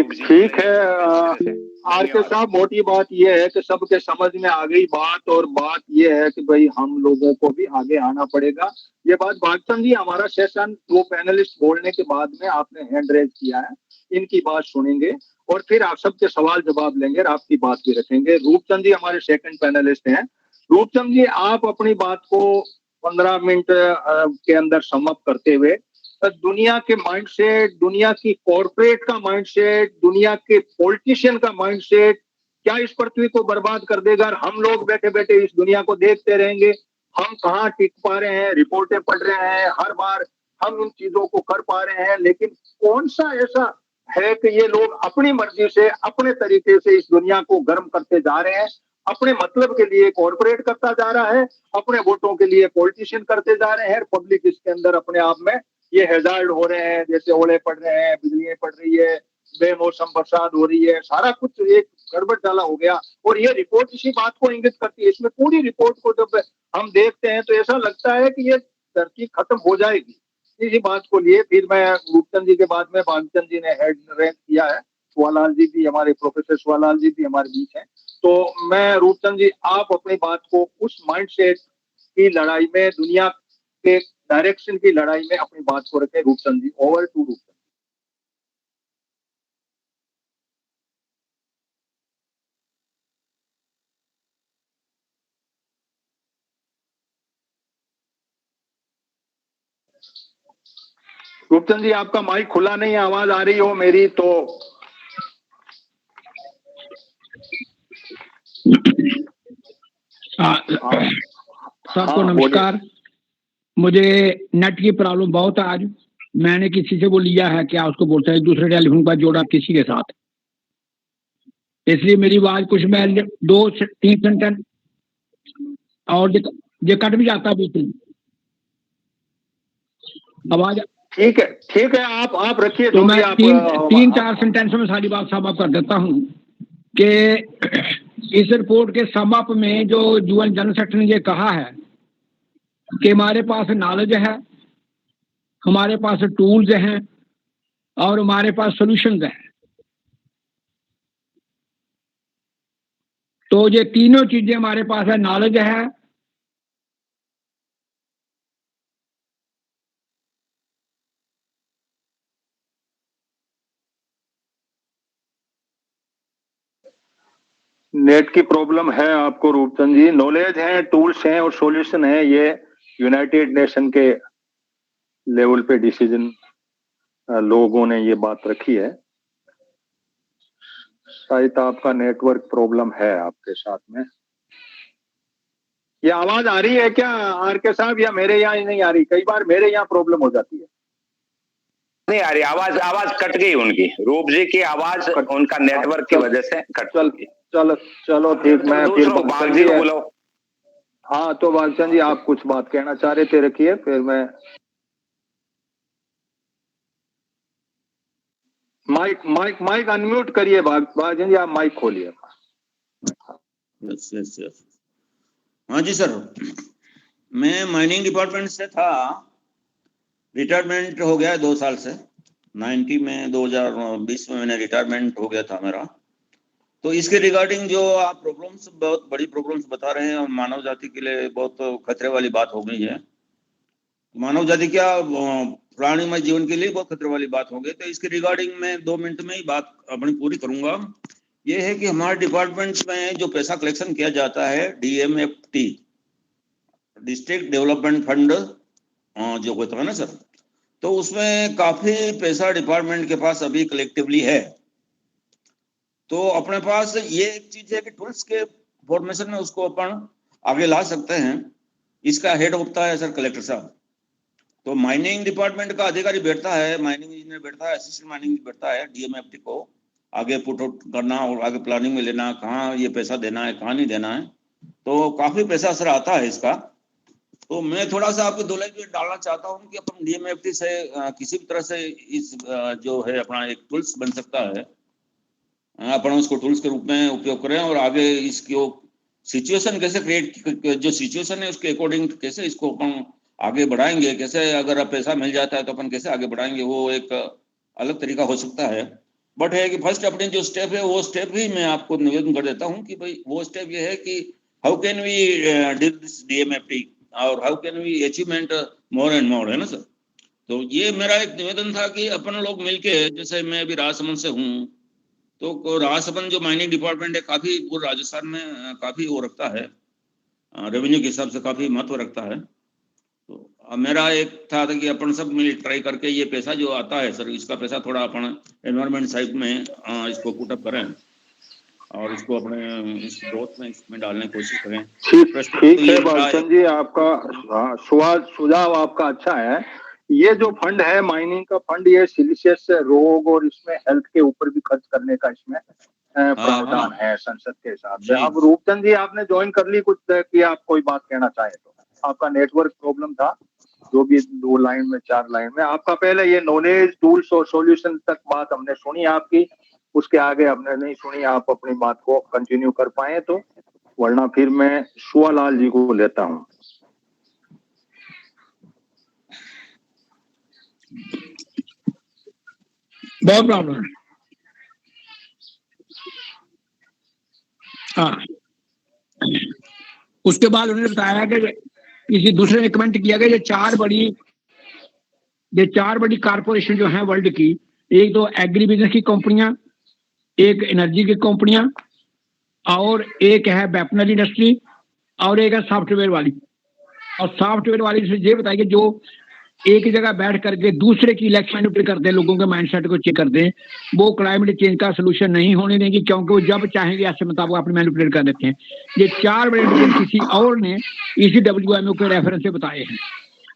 ठीक है आरके साहब, मोटी बात यह है कि सबके समझ में आ गई बात, और बात यह है कि भाई हम लोगों को भी आगे आना पड़ेगा। ये बात भागचंद जी, हमारा सेशन वो पैनलिस्ट बोलने के बाद में आपने हैंड रेज किया है, इनकी बात सुनेंगे और फिर आप सबके सवाल जवाब लेंगे और आपकी बात भी रखेंगे। रूपचंद जी हमारे सेकंड पैनलिस्ट हैं। रूपचंद जी, आप अपनी बात को 15 मिनट के अंदर समअप करते हुए दुनिया के माइंडसेट, दुनिया की कॉर्पोरेट का माइंडसेट, दुनिया के पॉलिटिशियन का माइंडसेट क्या इस पृथ्वी को बर्बाद कर देगा, और हम लोग बैठे बैठे इस दुनिया को देखते रहेंगे। हम कहाँ टिक पा रहे हैं, रिपोर्टें पढ़ रहे हैं, हर बार हम उन चीजों को कर पा रहे हैं, लेकिन कौन सा ऐसा है कि ये लोग अपनी मर्जी से अपने तरीके से इस दुनिया को गर्म करते जा रहे हैं। अपने मतलब के लिए कॉर्पोरेट करता जा रहा है, अपने वोटों के लिए पॉलिटिशियन करते जा रहे हैं। पब्लिक इसके अंदर अपने आप में ये हैजार्ड हो रहे हैं, जैसे ओले पड़ रहे हैं, बिजलियां पड़ रही है, बेमौसम बरसात हो रही है, सारा कुछ एक गड़बड़ डाला हो गया। और ये रिपोर्ट इसी बात को इंगित करती है। इसमें पूरी रिपोर्ट को जब हम देखते हैं तो ऐसा लगता है कि ये धरती खत्म हो जाएगी। इसी बात को लिए फिर मैं रूपचंद जी के बाद में भागचंद जी ने हेड रैंक किया है, सुवालाल जी भी हमारे, प्रोफेसर सुवालाल जी भी हमारे बीच हैं। तो मैं रूपचंद जी, आप अपनी बात को उस माइंडसेट की लड़ाई में, दुनिया के डायरेक्शन की लड़ाई में अपनी बात को रखें। रूपचंद जी, ओवर टू रूपचंद। रूपचंद जी, आपका माइक खुला नहीं है, आवाज आ रही हो मेरी तो। सबको नमस्कार। मुझे नेट की प्रॉब्लम बहुत है आज। मैंने किसी से वो लिया है, क्या उसको बोलते हैं, दूसरे टेलीफोन का जोड़ा किसी के साथ, इसलिए मेरी आवाज कुछ मैं 2-3 सेंटेंस और ये कट भी जाता है बिल्कुल आवाज। ठीक है, आप रखिए। तो मैं 3-4 सेंटेंस में सारी बात सम अप कर देता हूँ कि इस रिपोर्ट के सम अप में जो यूएन जनरल सेक्रेटरी ने ये कहा है कि हमारे पास नॉलेज है, हमारे पास टूल्स हैं और हमारे पास सॉल्यूशंस हैं। तो ये तीनों चीजें हमारे पास है, नॉलेज है, नेट की प्रॉब्लम है आपको रूपचंद जी। नॉलेज है, टूल्स हैं और सॉल्यूशन है, ये यूनाइटेड नेशन के लेवल पे डिसीजन लोगों ने ये बात रखी है। शायद आपका नेटवर्क प्रॉब्लम है आपके साथ में। ये आवाज आ रही है क्या आर के साहब, या मेरे यहाँ ही नहीं आ रही? कई बार मेरे यहाँ प्रॉब्लम हो जाती है। नहीं आ रही आवाज कट गई उनकी, रूप जी की आवाज उनका नेटवर्क की वजह से कट गई। चलो ठीक, मैं फिर भाग जी को बुलाओ। हाँ, तो भागचंद जी आप कुछ बात कहना चाह रहे थे, रखिए, फिर मैं माइक अनम्यूट करिए। भागचंद जी आप माइक खोलिए। यस। हाँ जी सर, मैं माइनिंग डिपार्टमेंट से था, रिटायरमेंट हो गया 2 साल से। 2020 में मैंने रिटायरमेंट हो गया था मेरा। तो इसके रिगार्डिंग जो आप प्रॉब्लम्स, बहुत बड़ी प्रॉब्लम्स बता रहे हैं और मानव जाति के लिए बहुत खतरे वाली बात हो गई है। मानव जाति क्या, प्राणीमय जीवन के लिए बहुत खतरे वाली बात हो गई। तो इसके रिगार्डिंग मैं 2 मिनट में ही बात अपनी पूरी करूंगा। ये है कि हमारे डिपार्टमेंट में जो पैसा कलेक्शन किया जाता है, DMFT, डिस्ट्रिक्ट डेवलपमेंट फंड जो होता है ना सर, तो उसमें काफी पैसा डिपार्टमेंट के पास अभी कलेक्टिवली है। तो अपने पास ये एक चीज है कि टूल्स के फॉर्मेशन में उसको अपन आगे ला सकते हैं। इसका हेड होता है सर कलेक्टर साहब। तो माइनिंग डिपार्टमेंट का अधिकारी बैठता है, माइनिंग इंजीनियर बैठता है, असिस्टेंट माइनिंग बैठता है, DMFT को आगे पुट आउट करना और आगे प्लानिंग में लेना, कहाँ ये पैसा देना है, कहाँ नहीं देना है। तो काफी पैसा असर आता है इसका। तो मैं थोड़ा सा आपको 2 लाइन डालना चाहता हूँ कि अपन DMFT से किसी भी तरह से इस जो है अपना एक टूल्स बन सकता है, अपन उसको टूल्स के रूप में उपयोग करें और आगे इसकी सिचुएशन कैसे क्रिएट, जो सिचुएशन है उसके अकॉर्डिंग कैसे इसको अपन आगे बढ़ाएंगे, कैसे अगर पैसा मिल जाता है तो अपन कैसे आगे बढ़ाएंगे, वो एक अलग तरीका हो सकता है। बट है कि फर्स्ट अपने जो स्टेप है, वो स्टेप ही मैं आपको निवेदन कर देता हूँ कि भाई वो स्टेप ये है कि how can we do this DMFT और how can we achievement more and more, है ना सर। तो ये मेरा एक निवेदन था कि अपन लोग मिलके, जैसे मैं अभी राजसमंद से हूँ, तो राजसमंद जो माइनिंग डिपार्टमेंट है काफी पूरे राजस्थान में काफी वो रखता है, रेवेन्यू के हिसाब से काफी महत्व रखता है। तो मेरा एक था कि अपन सब मिल ट्राई करके ये पैसा जो आता है सर, इसका पैसा थोड़ा अपन एनवायरमेंट साइड में इसको पुटअप करें और इसको अपने इस ग्रोथ में इसमें डालने की कोशिश करें। ठीक है भागचंद जी, आपका सुझाव आपका अच्छा है। ये जो फंड है माइनिंग का फंड, ये सिलिशियस रोग और इसमें हेल्थ के ऊपर भी खर्च करने का इसमें प्रावधान है संसद के हिसाब से। अब रूपचंद जी आपने ज्वाइन कर ली, कुछ कि आप कोई बात कहना चाहे तो? आपका नेटवर्क प्रॉब्लम था, जो भी 2 लाइन में 4 लाइन में आपका पहले ये नॉलेज टूल्स और सॉल्यूशन तक बात हमने सुनी आपकी, उसके आगे हमने नहीं सुनी। आप अपनी बात को कंटिन्यू कर पाए तो, वरना फिर मैं सुवालाल जी को लेता हूं। बहुत प्रॉब्लम है। हाँ, उसके बाद उन्होंने बताया कि किसी दूसरे ने कमेंट किया कि ये चार बड़ी कारपोरेशन जो हैं वर्ल्ड की, एक तो एग्री बिजनेस की कंपनियां, एक एनर्जी की कंपनियां, और एक है वेपनरी इंडस्ट्री, और एक है सॉफ्टवेयर वाली। और सॉफ्टवेयर वाली से ये बताइए, जो एक जगह बैठ करके दूसरे की इलेक्शन मैनिपुलेट करते हैं, लोगों के माइंडसेट को चेक करते हैं, वो क्लाइमेट चेंज का सोल्यूशन नहीं होने देंगे, क्योंकि वो जब चाहेंगे ऐसे मुताबिक अपने मैनिपुलेट कर देते हैं। ये 4 बड़े डिसीजन किसी और ने इसी WMO के रेफरेंस से बताए हैं।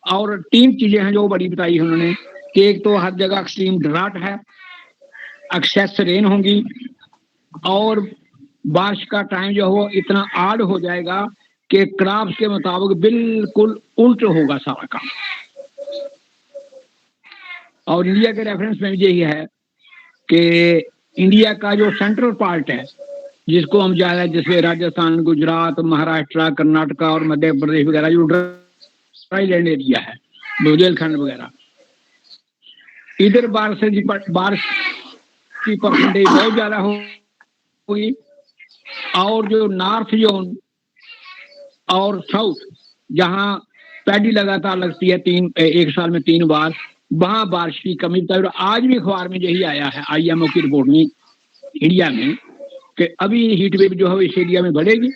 और 3 चीजें हैं जो बड़ी बताई है उन्होंने, कि एक तो हर जगह एक्सट्रीम ड्राट है, एक्सेस रेन होंगी, और बारिश का टाइम जो हो इतना आड़ हो जाएगा कि क्रॉप्स के मुताबिक बिल्कुल उल्ट होगा सारा काम। और इंडिया के रेफरेंस में यही है कि इंडिया का जो सेंट्रल पार्ट है, जिसको हम जा रहे हैं, जिसमें राजस्थान, गुजरात, महाराष्ट्र, कर्नाटका और मध्य प्रदेश वगैरह जो ड्राई लैंड एरिया है, बुंदेलखंड वगैरह, इधर बारिश की परसेंटेज बहुत ज्यादा होगी। और जो नॉर्थ जोन और साउथ, जहां पैडी लगातार लगती है 1 साल में 3 बार, वहां बारिश की कमी बताई। और आज भी अखबार में यही आया है, IMO की रिपोर्ट में इंडिया में, कि अभी हीट वेव जो है इस एरिया में बढ़ेगी,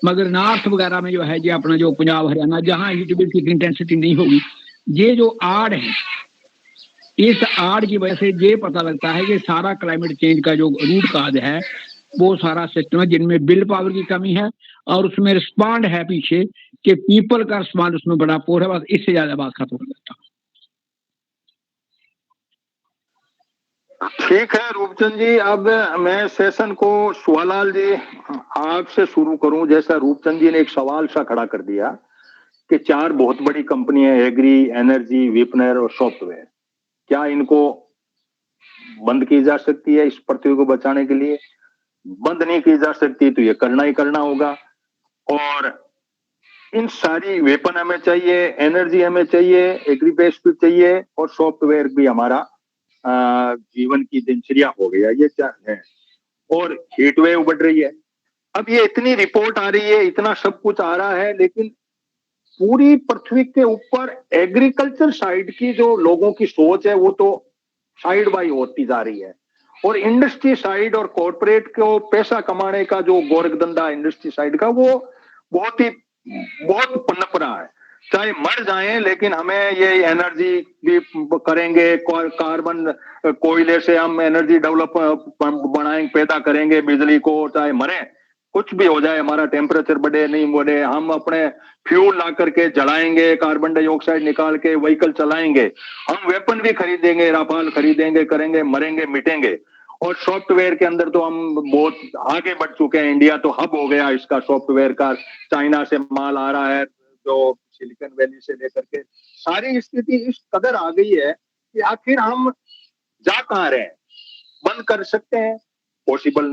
मगर नॉर्थ वगैरह में जो है, जो अपना जो पंजाब हरियाणा, जहां हीट वेव की इंटेंसिटी नहीं होगी। ये जो आड़ है, इस आड़ की वजह से ये पता लगता है कि सारा क्लाइमेट चेंज का जो रूट काज है, वो सारा सिस्टम है, जिनमें बिल पावर की कमी है, और उसमें रिस्पॉन्ड है पीछे कि पीपल का रिस्पॉन्ड उसमें बड़ा पोर है। बस इससे ज्यादा बात खत्म हो जाता। ठीक है रूपचंद जी, अब मैं सेशन को सुवालाल जी आपसे शुरू करूं। जैसा रूपचंद जी ने एक सवाल सा खड़ा कर दिया कि 4 बहुत बड़ी कंपनियां, एग्री, एनर्जी, विपनर और सॉफ्टवेयर, क्या इनको बंद की जा सकती है इस पृथ्वी को बचाने के लिए? बंद नहीं की जा सकती तो ये करना ही करना होगा। और इन सारी वेपन हमें चाहिए, एनर्जी हमें चाहिए, एग्री बेस भी चाहिए, और सॉफ्टवेयर भी हमारा जीवन की दिनचर्या हो गया, ये क्या है। और हीट वेव बढ़ रही है। अब ये इतनी रिपोर्ट आ रही है, इतना सब कुछ आ रहा है, लेकिन पूरी पृथ्वी के ऊपर एग्रीकल्चर साइड की जो लोगों की सोच है, वो तो साइड बाई होती जा रही है। और इंडस्ट्री साइड और कॉर्पोरेट को पैसा कमाने का जो गोरखधंधा इंडस्ट्री साइड का, वो बहुत पनप रहा है। चाहे मर जाएं, लेकिन हमें ये एनर्जी भी करेंगे, कार्बन कोयले से हम एनर्जी डेवलप बनाएंगे, पैदा करेंगे बिजली को, चाहे मरे, कुछ भी हो जाए, हमारा टेम्परेचर बढ़े नहीं बढ़े, हम अपने फ्यूल ला करके जलाएंगे, कार्बन डाइऑक्साइड निकाल के व्हीकल चलाएंगे, हम वेपन भी खरीदेंगे, राफाल खरीदेंगे, करेंगे, मरेंगे, मिटेंगे। और सॉफ्टवेयर के अंदर तो हम बहुत आगे बढ़ चुके हैं। इंडिया तो हब हो गया इसका, सॉफ्टवेयर का। चाइना से माल आ रहा है, जो सिलिकॉन वैली से लेकर के सारी स्थिति इस कदर आ गई है कि आखिर हम जा कहां रहे हैं? बंद कर सकते हैं? पॉसिबल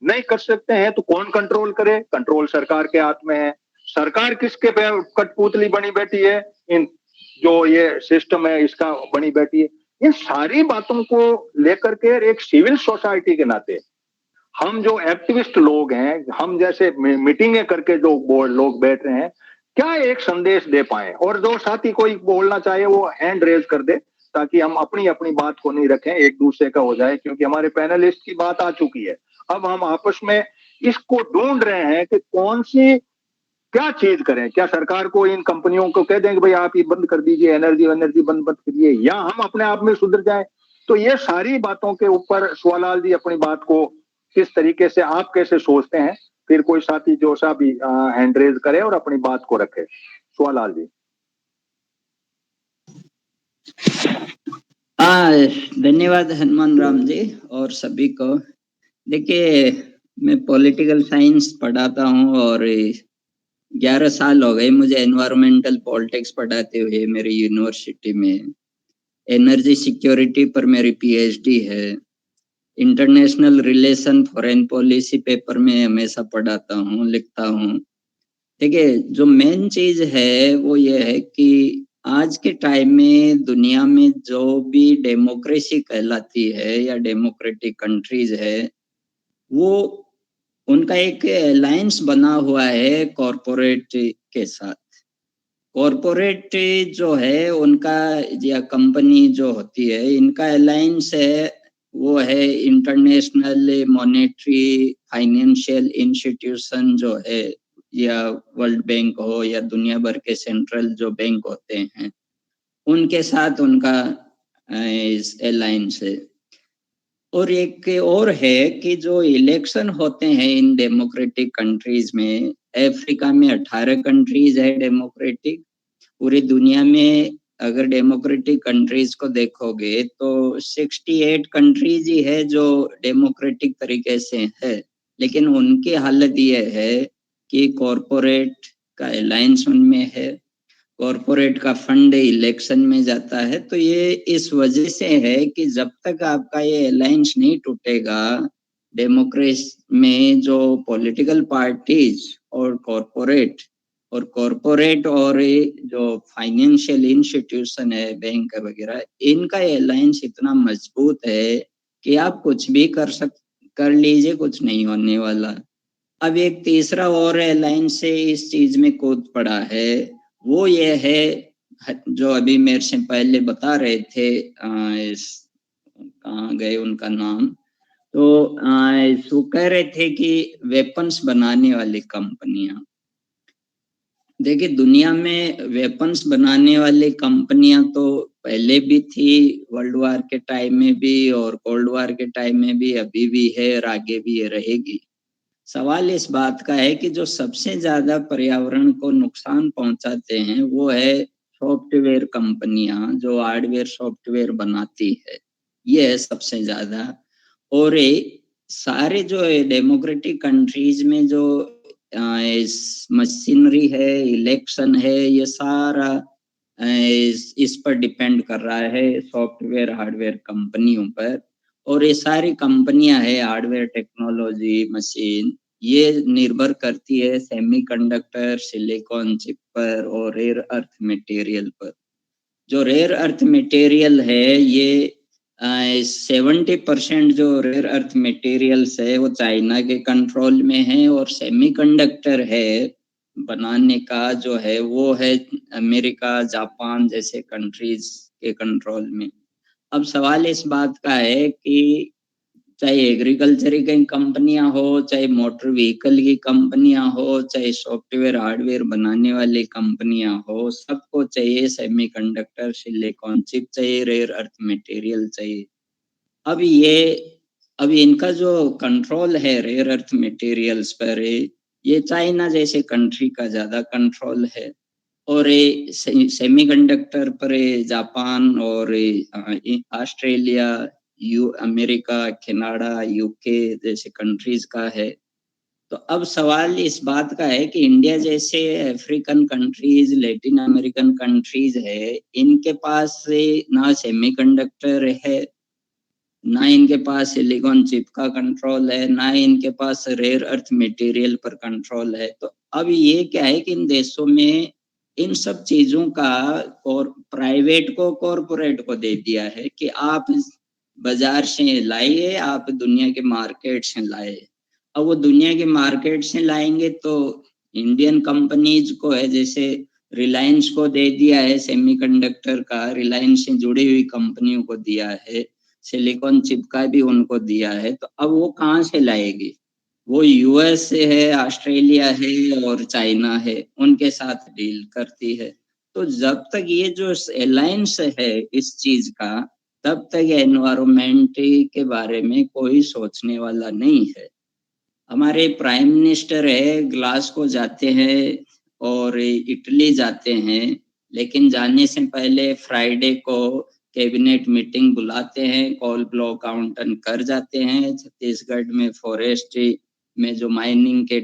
नहीं कर सकते हैं तो कौन कंट्रोल करे? कंट्रोल सरकार के हाथ में है। सरकार किसके कठपुतली बनी बैठी है? इन जो ये सिस्टम है इसका बनी बैठी है। इन सारी बातों को लेकर के एक सिविल सोसाइटी के नाते हम जो एक्टिविस्ट लोग हैं, हम जैसे मीटिंगें करके जो लोग बैठ रहे हैं, क्या एक संदेश दे पाए? और जो साथी कोई बोलना चाहे वो हैंड रेज कर दे, ताकि हम अपनी अपनी बात को नहीं रखें, एक दूसरे का हो जाए। क्योंकि हमारे पैनलिस्ट की बात आ चुकी है, अब हम आपस में इसको ढूंढ रहे हैं कि कौन सी क्या चीज करें। क्या सरकार को, इन कंपनियों को कह दें कि भाई आप ये बंद कर दीजिए, एनर्जी बंद करिए, या हम अपने आप में सुधर जाए? तो ये सारी बातों के ऊपर सुवालाल जी अपनी बात को किस तरीके से, आप कैसे सोचते हैं? फिर कोई साथी जो सा भी हैंड रेज करे और अपनी बात को रखे। सुवालाल जी। धन्यवाद हनुमान राम जी और सभी को देखिए, मैं पॉलिटिकल साइंस पढ़ाता हूँ और 11 साल हो गए मुझे एनवायरमेंटल पॉलिटिक्स पढ़ाते हुए मेरी यूनिवर्सिटी में। एनर्जी सिक्योरिटी पर मेरी पीएचडी है। International relation foreign policy paper में हमेशा पढ़ाता हूँ, लिखता हूँ। देखिए, जो मेन चीज है वो ये है कि आज के टाइम में दुनिया में जो भी डेमोक्रेसी कहलाती है या डेमोक्रेटिक कंट्रीज है, वो उनका एक अलायंस बना हुआ है कॉरपोरेट के साथ। कॉरपोरेट जो है उनका या कंपनी जो होती है, इनका अलायंस है वो है इंटरनेशनल मॉनेटरी फाइनेंशियल इंस्टीट्यूशन जो है, या वर्ल्ड बैंक हो या दुनिया भर के सेंट्रल जो बैंक होते हैं, उनके साथ उनका अलायंस है। और एक और है कि जो इलेक्शन होते हैं इन डेमोक्रेटिक कंट्रीज में, अफ्रीका में 18 कंट्रीज है डेमोक्रेटिक। पूरी दुनिया में अगर डेमोक्रेटिक कंट्रीज को देखोगे तो 68 कंट्रीज ही है जो डेमोक्रेटिक तरीके से है, लेकिन उनकी हालत ये है कि कॉरपोरेट का अलायंस उनमें है, कॉरपोरेट का फंड इलेक्शन में जाता है। तो ये इस वजह से है कि जब तक आपका ये अलायंस नहीं टूटेगा, डेमोक्रेसी में जो पॉलिटिकल पार्टीज और कॉरपोरेट और जो फाइनेंशियल इंस्टीट्यूशन है, बैंक वगैरह, इनका अलायंस इतना मजबूत है कि आप कुछ भी कर लीजिए, कुछ नहीं होने वाला। अब एक तीसरा और अलायंस से इस चीज में कूद पड़ा है, वो ये है जो अभी मेरे से पहले बता रहे थे, कहाँ गए उनका नाम, तो वो कह रहे थे कि वेपन्स बनाने वाली कंपनियां। देखिए, दुनिया में वेपन्स बनाने वाली कंपनियां तो पहले भी थी, वर्ल्ड वार के टाइम में भी और कोल्ड वार के टाइम में भी, अभी भी है और आगे भी ये रहेगी। सवाल इस बात का है कि जो सबसे ज्यादा पर्यावरण को नुकसान पहुंचाते हैं वो है सॉफ्टवेयर कंपनियां, जो हार्डवेयर सॉफ्टवेयर बनाती है, ये है सबसे ज्यादा। और सारे जो डेमोक्रेटिक कंट्रीज में जो मशीनरी है, इलेक्शन है, ये सारा इस पर डिपेंड कर रहा है, सॉफ्टवेयर हार्डवेयर कंपनियों पर। और ये सारी कंपनियां है, हार्डवेयर टेक्नोलॉजी मशीन, ये निर्भर करती है सेमीकंडक्टर, सिलिकॉन चिप पर और रेयर अर्थ मटेरियल पर। जो रेयर अर्थ मटेरियल है, ये 70% जो रेयर अर्थ मटेरियल्स है वो चाइना के कंट्रोल में है, और सेमीकंडक्टर है बनाने का जो है वो है अमेरिका, जापान जैसे कंट्रीज के कंट्रोल में। अब सवाल इस बात का है कि चाहे एग्रीकल्चर की कंपनियां हो, चाहे मोटर व्हीकल की कंपनियां हो, चाहे सॉफ्टवेयर हार्डवेयर बनाने वाली कंपनियां हो, सबको चाहिए सेमीकंडक्टर, सिलिकॉन चिप चाहिए, रेयर अर्थ मटेरियल चाहिए। अब इनका जो कंट्रोल है रेयर अर्थ मटेरियल्स पर, ये चाइना जैसे कंट्री का ज्यादा कंट्रोल है, और सेमीकंडक्टर पर जापान और ऑस्ट्रेलिया, अमेरिका, कनाडा, यूके जैसे कंट्रीज का है। तो अब सवाल इस बात का है कि इंडिया जैसे African countries, Latin American countries है, इनके पास ना सेमीकंडक्टर है, ना इनके पास सिलिकॉन चिप का कंट्रोल है, ना इनके पास रेयर अर्थ मटेरियल पर कंट्रोल है। तो अब ये क्या है कि इन देशों में इन सब चीजों का और प्राइवेट को, कॉरपोरेट को दे दिया है कि आप बाजार से लाइए, आप दुनिया के मार्केट से लाए। अब वो दुनिया के मार्केट से लाएंगे तो इंडियन कंपनीज को है, जैसे रिलायंस को दे दिया है सेमीकंडक्टर का, रिलायंस से जुड़ी हुई कंपनियों को दिया है, सिलिकॉन चिप का भी उनको दिया है। तो अब वो कहाँ से लाएगी? वो यूएस से है, ऑस्ट्रेलिया है और चाइना है, उनके साथ डील करती है। तो जब तक ये जो अलायंस है इस चीज का, तब तक एनवायरमेंट के बारे में कोई सोचने वाला नहीं है। हमारे प्राइम मिनिस्टर है, ग्लासगो जाते हैं और इटली जाते हैं, लेकिन जाने से पहले फ्राइडे को कैबिनेट मीटिंग बुलाते हैं, कॉल ब्लॉक आवंटन कर जाते हैं। छत्तीसगढ़ में फॉरेस्ट्री में जो माइनिंग के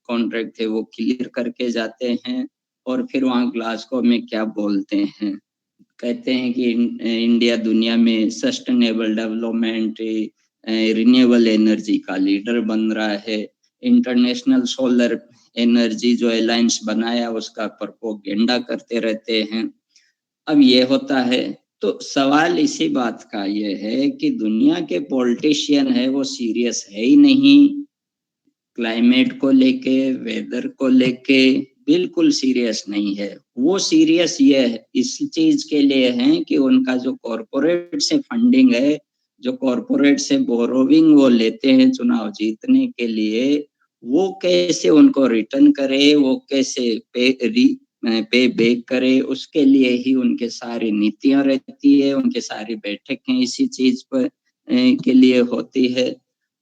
कॉन्ट्रैक्ट थे वो क्लियर करके जाते हैं, और फिर वहाँ ग्लासगो में क्या बोलते हैं, कहते हैं कि इंडिया दुनिया में सस्टेनेबल डेवलपमेंट, रिन्यूएबल एनर्जी का लीडर बन रहा है। इंटरनेशनल सोलर एनर्जी जो अलायंस बनाया उसका प्रोपेगेंडा करते रहते हैं। अब ये होता है, तो सवाल इसी बात का ये है कि दुनिया के पॉलिटिशियन है वो सीरियस है ही नहीं, क्लाइमेट को लेके, वेदर को लेके बिल्कुल सीरियस नहीं है। वो सीरियस ये है इस चीज के लिए है कि उनका जो कॉरपोरेट से फंडिंग है, जो कॉरपोरेट से बोरोविंग वो लेते हैं चुनाव जीतने के लिए, वो कैसे उनको रिटर्न करे, वो कैसे पे बैक करे, उसके लिए ही उनके सारी नीतियां रहती है, उनके सारी बैठकें इसी चीज पर के लिए होती है।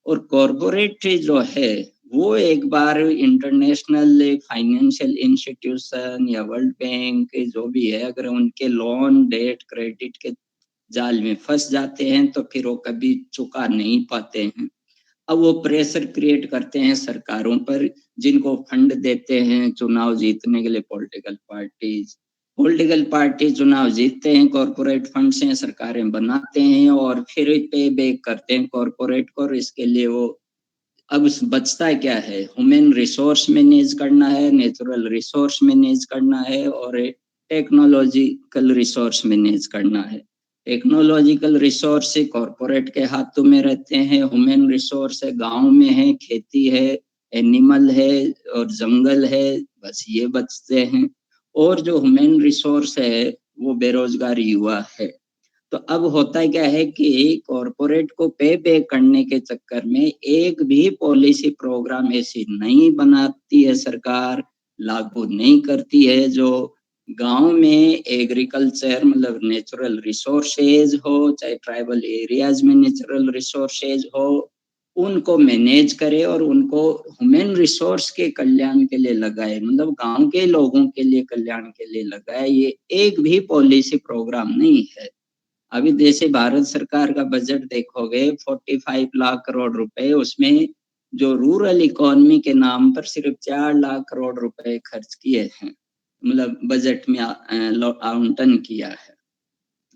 और कॉरपोरेट जो है वो एक बार इंटरनेशनल फाइनेंशियल इंस्टीट्यूशन या वर्ल्ड बैंक जो भी है, अगर उनके लोन डेट क्रेडिट के जाल में फंस जाते हैं तो फिर वो कभी चुका नहीं पाते हैं। अब वो प्रेशर क्रिएट करते हैं सरकारों पर, जिनको फंड देते हैं चुनाव जीतने के लिए पॉलिटिकल पार्टी चुनाव जीतते हैं, कॉरपोरेट फंड से सरकारें बनाते हैं और फिर पे बैक करते हैं कॉरपोरेट को। और इसके लिए वो अब बचता क्या है, ह्यूमन रिसोर्स मैनेज करना है, नेचुरल रिसोर्स मैनेज करना है और टेक्नोलॉजिकल रिसोर्स मैनेज करना है। टेक्नोलॉजिकल रिसोर्स से कॉरपोरेट के हाथों में रहते हैं, ह्यूमन रिसोर्स है गांव में है, खेती है, एनिमल है और जंगल है, बस ये बचते हैं। और जो ह्यूमन रिसोर्स है वो बेरोजगार युवा है। तो अब होता क्या है कि कॉरपोरेट को पे बैक करने के चक्कर में एक भी पॉलिसी प्रोग्राम ऐसी नहीं बनाती है सरकार, लागू नहीं करती है जो गांव में एग्रीकल्चर मतलब नेचुरल रिसोर्सेज हो, चाहे ट्राइबल एरियाज में नेचुरल रिसोर्सेज हो, उनको मैनेज करे और उनको ह्यूमन रिसोर्स के कल्याण के लिए लगाए, मतलब गांव के लोगों के लिए कल्याण के लिए लगाए। ये एक भी पॉलिसी प्रोग्राम नहीं है। अभी जैसे भारत सरकार का बजट देखोगे 45 लाख करोड़ रुपए, उसमें जो रूरल इकोनॉमी के नाम पर सिर्फ 4 लाख करोड़ रुपए खर्च किए हैं, मतलब बजट में आवंटन किया है।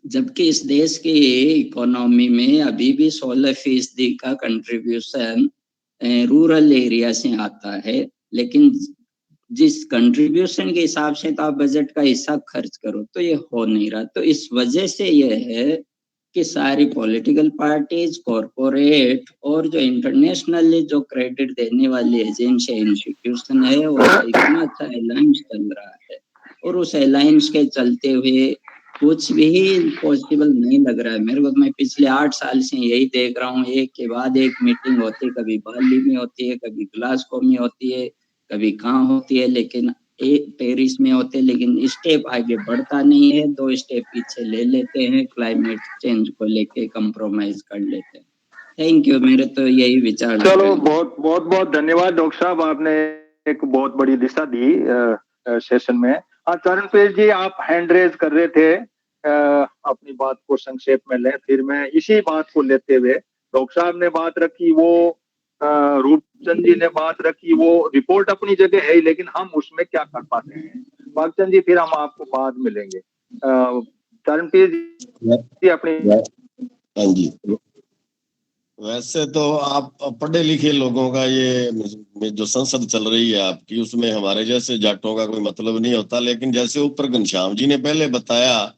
जबकि इस देश की इकोनॉमी में अभी भी 16% का कंट्रीब्यूशन रूरल एरिया से आता है, लेकिन जिस कंट्रीब्यूशन के हिसाब से तो आप बजट का हिस्सा खर्च करो तो ये हो नहीं रहा। तो इस वजह से ये है कि सारी पॉलिटिकल पार्टीज, कॉरपोरेट और जो इंटरनेशनली जो क्रेडिट देने वाली एजेंसी इंस्टीट्यूशन है उसका इतना अच्छा अलायंस चल रहा है, और उस अलायंस के चलते हुए कुछ भी पॉसिबल नहीं लग रहा है मेरे को। मैं पिछले 8 साल से यही देख रहा हूँ, एक के बाद एक मीटिंग होती है, कभी बाली में होती है, कभी ग्लासगो में होती है, कभी कहाँ होती है, लेकिन एक पेरिस में होते हैं, लेकिन स्टेप आगे बढ़ता नहीं है, 2 स्टेप पीछे ले लेते हैं, क्लाइमेट चेंज को लेके कंप्रोमाइज कर लेते हैं। थैंक यू, मेरे तो यही विचार। चलो बहुत धन्यवाद डॉक्टर साहब, आपने एक बहुत बड़ी दिशा दी सेशन में। चरणप्रीत जी, आप हैंड रेज कर रहे थे, अपनी बात को संक्षेप में लें, फिर मैं इसी बात को लेते हुए, डॉक्टर साहब ने बात रखी, वो रूपचंद जी ने बात रखी, वो रिपोर्ट अपनी जगह है, लेकिन हम उसमें क्या कर पाते हैं। भागचंद जी, फिर हम आपको बाद में लेंगे। चरणप्रीत जी अपनी। हाँ जी, वैसे तो आप पढ़े लिखे लोगों का ये जो संसद चल रही है आपकी, उसमें हमारे जैसे जाटों का कोई मतलब नहीं होता। लेकिन जैसे ऊपर घनश्याम जी ने पहले बताया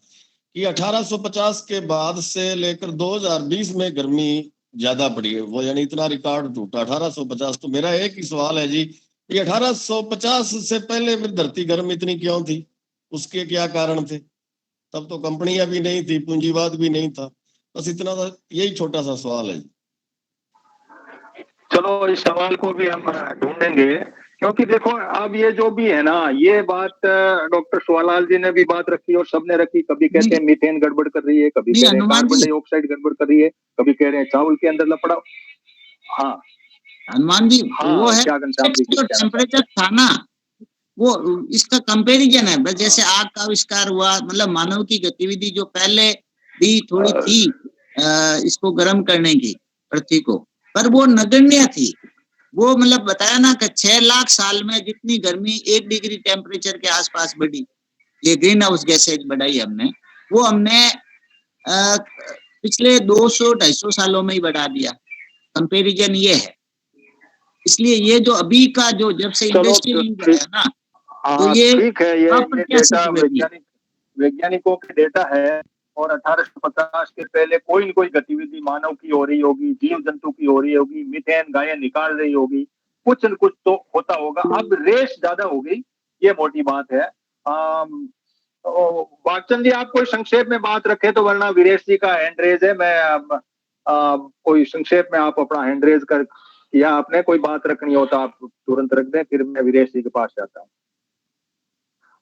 कि 1850 के बाद से लेकर 2020 में गर्मी ज्यादा पड़ी है, वो यानी इतना रिकॉर्ड टूटा 1850। तो मेरा एक ही सवाल है जी, ये 1850 से पहले फिर धरती गर्म इतनी क्यों थी, उसके क्या कारण थे? तब तो कंपनियां भी नहीं थी, पूंजीवाद भी नहीं था। बस इतना सा, यही छोटा सा सवाल है। चलो इस सवाल को भी हम ढूंढेंगे, क्योंकि देखो अब ये जो भी है ना, ये बात डॉक्टर सुवालाल जी ने भी बात रखी और सबने रखी। कभी कहते हैं मीथेन गड़बड़ कर रही है, कभी कह रहे हैं कार्बन डाइऑक्साइड गड़बड़ कर रही है, कभी कह रहे हैं चावल के अंदर लपड़ा। हाँ हनुमान जी, हाँ, वो है जो टेम्परेचर था ना, वो इसका कंपैरिजन है। बस जैसे आग का आविष्कार हुआ, मतलब मानव की गतिविधि जो पहले भी थोड़ी थी इसको गर्म करने की पृथ्वी को, पर वो नगण्य थी। वो मतलब बताया ना कि 6 लाख साल में जितनी गर्मी 1 डिग्री टेम्परेचर के आसपास बढ़ी, ये ग्रीन हाउस गैसेज बढ़ाई हमने, वो हमने पिछले 200-250 सालों में ही बढ़ा दिया। कंपैरिजन ये है। इसलिए ये जो अभी का जो जब से इंडस्ट्रियल है ना, तो ये ठीक है, ये डेटा वैज्ञानिकों के डेटा है। और 1850 के पहले कोई न कोई गतिविधि मानव की हो रही होगी, जीव जंतु की हो रही होगी, मीथेन गायें निकाल रही होगी, कुछ न कुछ तो होता होगा। अब रेस ज्यादा हो गई, ये मोटी बात है। बागचंद जी, आप कोई संक्षेप में बात रखे तो, वरना वीरेश जी का हैंड रेज है। मैं कोई संक्षेप में आप अपना हैंड रेज कर किया आपने, कोई बात रखनी हो तो आप तुरंत रख दें, फिर मैं वीरेश जी के पास जाता हूँ।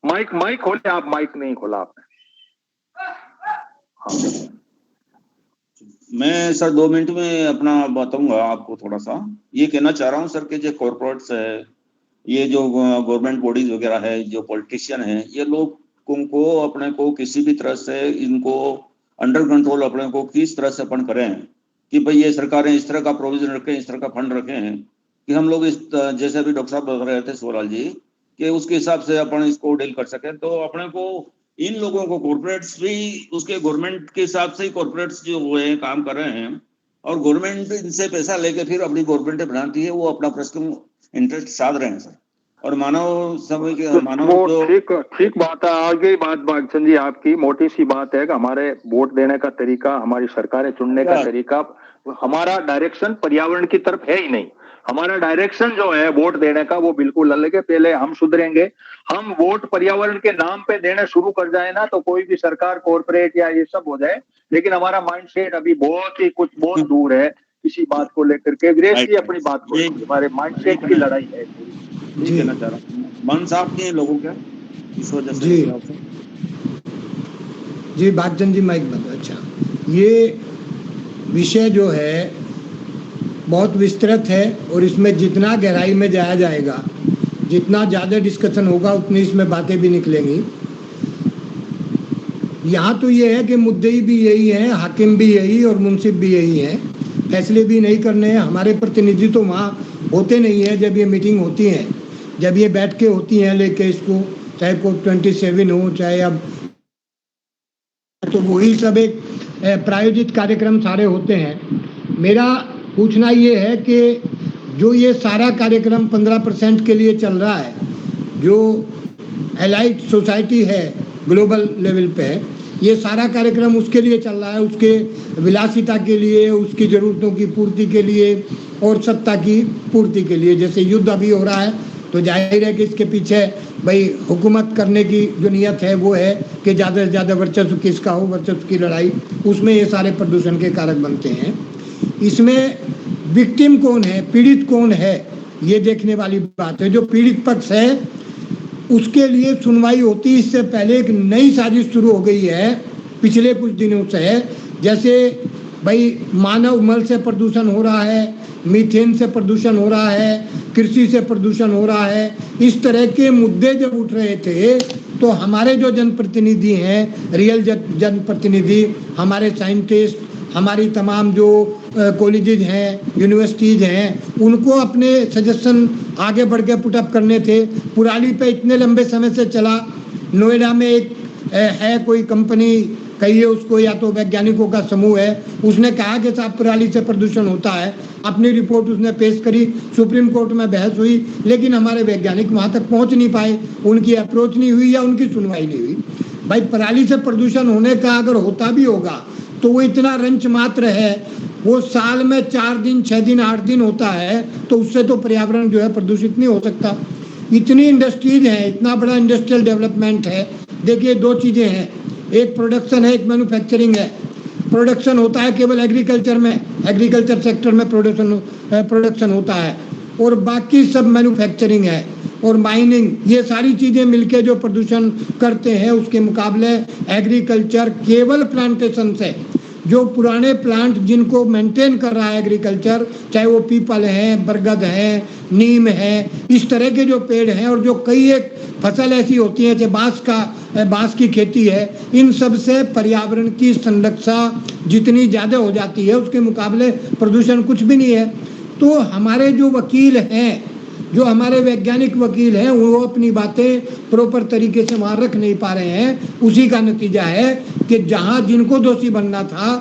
माइक खोले आप, माइक नहीं खोला आपने। हाँ। मैं सर 2 मिनट में अपना बताऊंगा आपको। थोड़ा सा ये कहना चाह रहा हूँ सर कि जो कॉर्पोरेट्स है, ये जो गवर्नमेंट बॉडीज वगैरह है, जो पॉलिटिशियन है, ये लोगों को अपने को किसी भी तरह से इनको अंडर कंट्रोल अपने को किस तरह से अपन करें कि भाई ये सरकारें इस तरह का प्रोविजन रखें, इस तरह का फंड रखें कि हम लोग इस, जैसे अभी डॉक्टर साहब बता रहे थे शिवलाल जी, कि उसके हिसाब से अपन इसको डील कर सकें। तो अपने को इन लोगों को कॉर्पोरेट्स भी उसके गवर्नमेंट के हिसाब से ही कॉर्पोरेट्स जो हुए काम कर रहे हैं, और गवर्नमेंट इनसे पैसा लेके फिर अपनी गवर्नमेंट बनाती है, वो अपना पर्सनल इंटरेस्ट साध रहे हैं सर। और मानव समय के मानव ठीक बात है। आगे बात बागचंद जी आपकी मोटी सी बात है कि हमारे वोट देने का तरीका, हमारी सरकारें चुनने का तरीका, हमारा डायरेक्शन पर्यावरण की तरफ है ही नहीं। हमारा डायरेक्शन जो है वोट देने का वो बिल्कुल अलग है। पहले हम सुधरेंगे। हम वोट पर्यावरण के नाम पे देने शुरू कर जाए ना, तो कोई भी सरकार, कॉर्पोरेट या ये सब हो जाए, लेकिन हमारा माइंडसेट अभी बहुत दूर है किसी बात को लेकर के। वीरेश जी अपनी बात को, हमारे माइंडसेट की लड़ाई है। जी कहना चाह रहा हूँ, मन साफ के लोगों के इस वजह से। जी बागचंद जी माइक बंद। अच्छा, ये विषय जो है बहुत विस्तृत है, और इसमें जितना गहराई में जाया जाएगा, जितना ज़्यादा डिस्कशन होगा, उतनी इसमें बातें भी निकलेंगी। यहाँ तो ये है कि मुद्दई भी यही हैं, हाकिम भी यही और मुंसिफ भी यही हैं, फैसले भी नहीं करने हैं। हमारे प्रतिनिधि तो वहाँ होते नहीं है जब ये मीटिंग होती है, जब ये बैठ के होती हैं लेके इसको, चाहे COP27 हो, चाहे अब, तो वही सब एक प्रायोजित कार्यक्रम सारे होते हैं। मेरा पूछना ये है कि जो ये सारा कार्यक्रम 15% के लिए चल रहा है, जो एलाइड सोसाइटी है ग्लोबल लेवल पे, ये सारा कार्यक्रम उसके लिए चल रहा है, उसके विलासिता के लिए, उसकी ज़रूरतों की पूर्ति के लिए और सत्ता की पूर्ति के लिए। जैसे युद्ध अभी हो रहा है, तो जाहिर है कि इसके पीछे भाई हुकूमत करने की जो नियत है वो है कि ज़्यादा से ज़्यादा वर्चस्व किसका हो, वर्चस्व की लड़ाई, उसमें ये सारे प्रदूषण के कारक बनते हैं। इसमें विक्टिम कौन है, पीड़ित कौन है, ये देखने वाली बात है। जो पीड़ित पक्ष है उसके लिए सुनवाई होती। इससे पहले एक नई साजिश शुरू हो गई है पिछले कुछ दिनों से, जैसे भाई मानव मल से प्रदूषण हो रहा है, मीथेन से प्रदूषण हो रहा है, कृषि से प्रदूषण हो रहा है। इस तरह के मुद्दे जब उठ रहे थे, तो हमारे जो जनप्रतिनिधि हैं, रियल जनप्रतिनिधि, हमारे साइंटिस्ट, हमारी तमाम जो कॉलेजेज हैं, यूनिवर्सिटीज़ हैं, उनको अपने सजेशन आगे बढ़ के पुटअप करने थे। पुराली पे इतने लंबे समय से चला। नोएडा में एक है कोई कंपनी, कहिए उसको, या तो वैज्ञानिकों का समूह है, उसने कहा कि साहब पराली से प्रदूषण होता है। अपनी रिपोर्ट उसने पेश करी, सुप्रीम कोर्ट में बहस हुई, लेकिन हमारे वैज्ञानिक वहाँ तक पहुँच नहीं पाए, उनकी अप्रोच नहीं हुई या उनकी सुनवाई नहीं हुई। भाई पराली से प्रदूषण होने का अगर होता भी होगा तो वो इतना रंच मात्र है, वो साल में 4 दिन, 6 दिन, 8 दिन होता है, तो उससे तो पर्यावरण जो है प्रदूषित नहीं हो सकता। इतनी इंडस्ट्रीज हैं, इतना बड़ा इंडस्ट्रियल डेवलपमेंट है। देखिए 2 चीज़ें हैं, एक प्रोडक्शन है, एक मैन्युफैक्चरिंग है। प्रोडक्शन होता है केवल एग्रीकल्चर में, एग्रीकल्चर सेक्टर में प्रोडक्शन होता है, और बाकी सब मैन्युफैक्चरिंग है और माइनिंग। ये सारी चीज़ें मिलके जो प्रदूषण करते हैं, उसके मुकाबले एग्रीकल्चर केवल प्लांटेशन से जो पुराने प्लांट जिनको मेंटेन कर रहा है एग्रीकल्चर, चाहे वो पीपल है, बरगद है, नीम है, इस तरह के जो पेड़ हैं, और जो कई एक फसल ऐसी होती है जैसे बांस की खेती है, इन सब से पर्यावरण की संरक्षा जितनी ज़्यादा हो जाती है उसके मुकाबले प्रदूषण कुछ भी नहीं है। तो हमारे जो वकील हैं, जो हमारे वैज्ञानिक वकील हैं, वो अपनी बातें प्रॉपर तरीके से वहाँ रख नहीं पा रहे हैं। उसी का नतीजा है कि जहाँ जिनको दोषी बनना था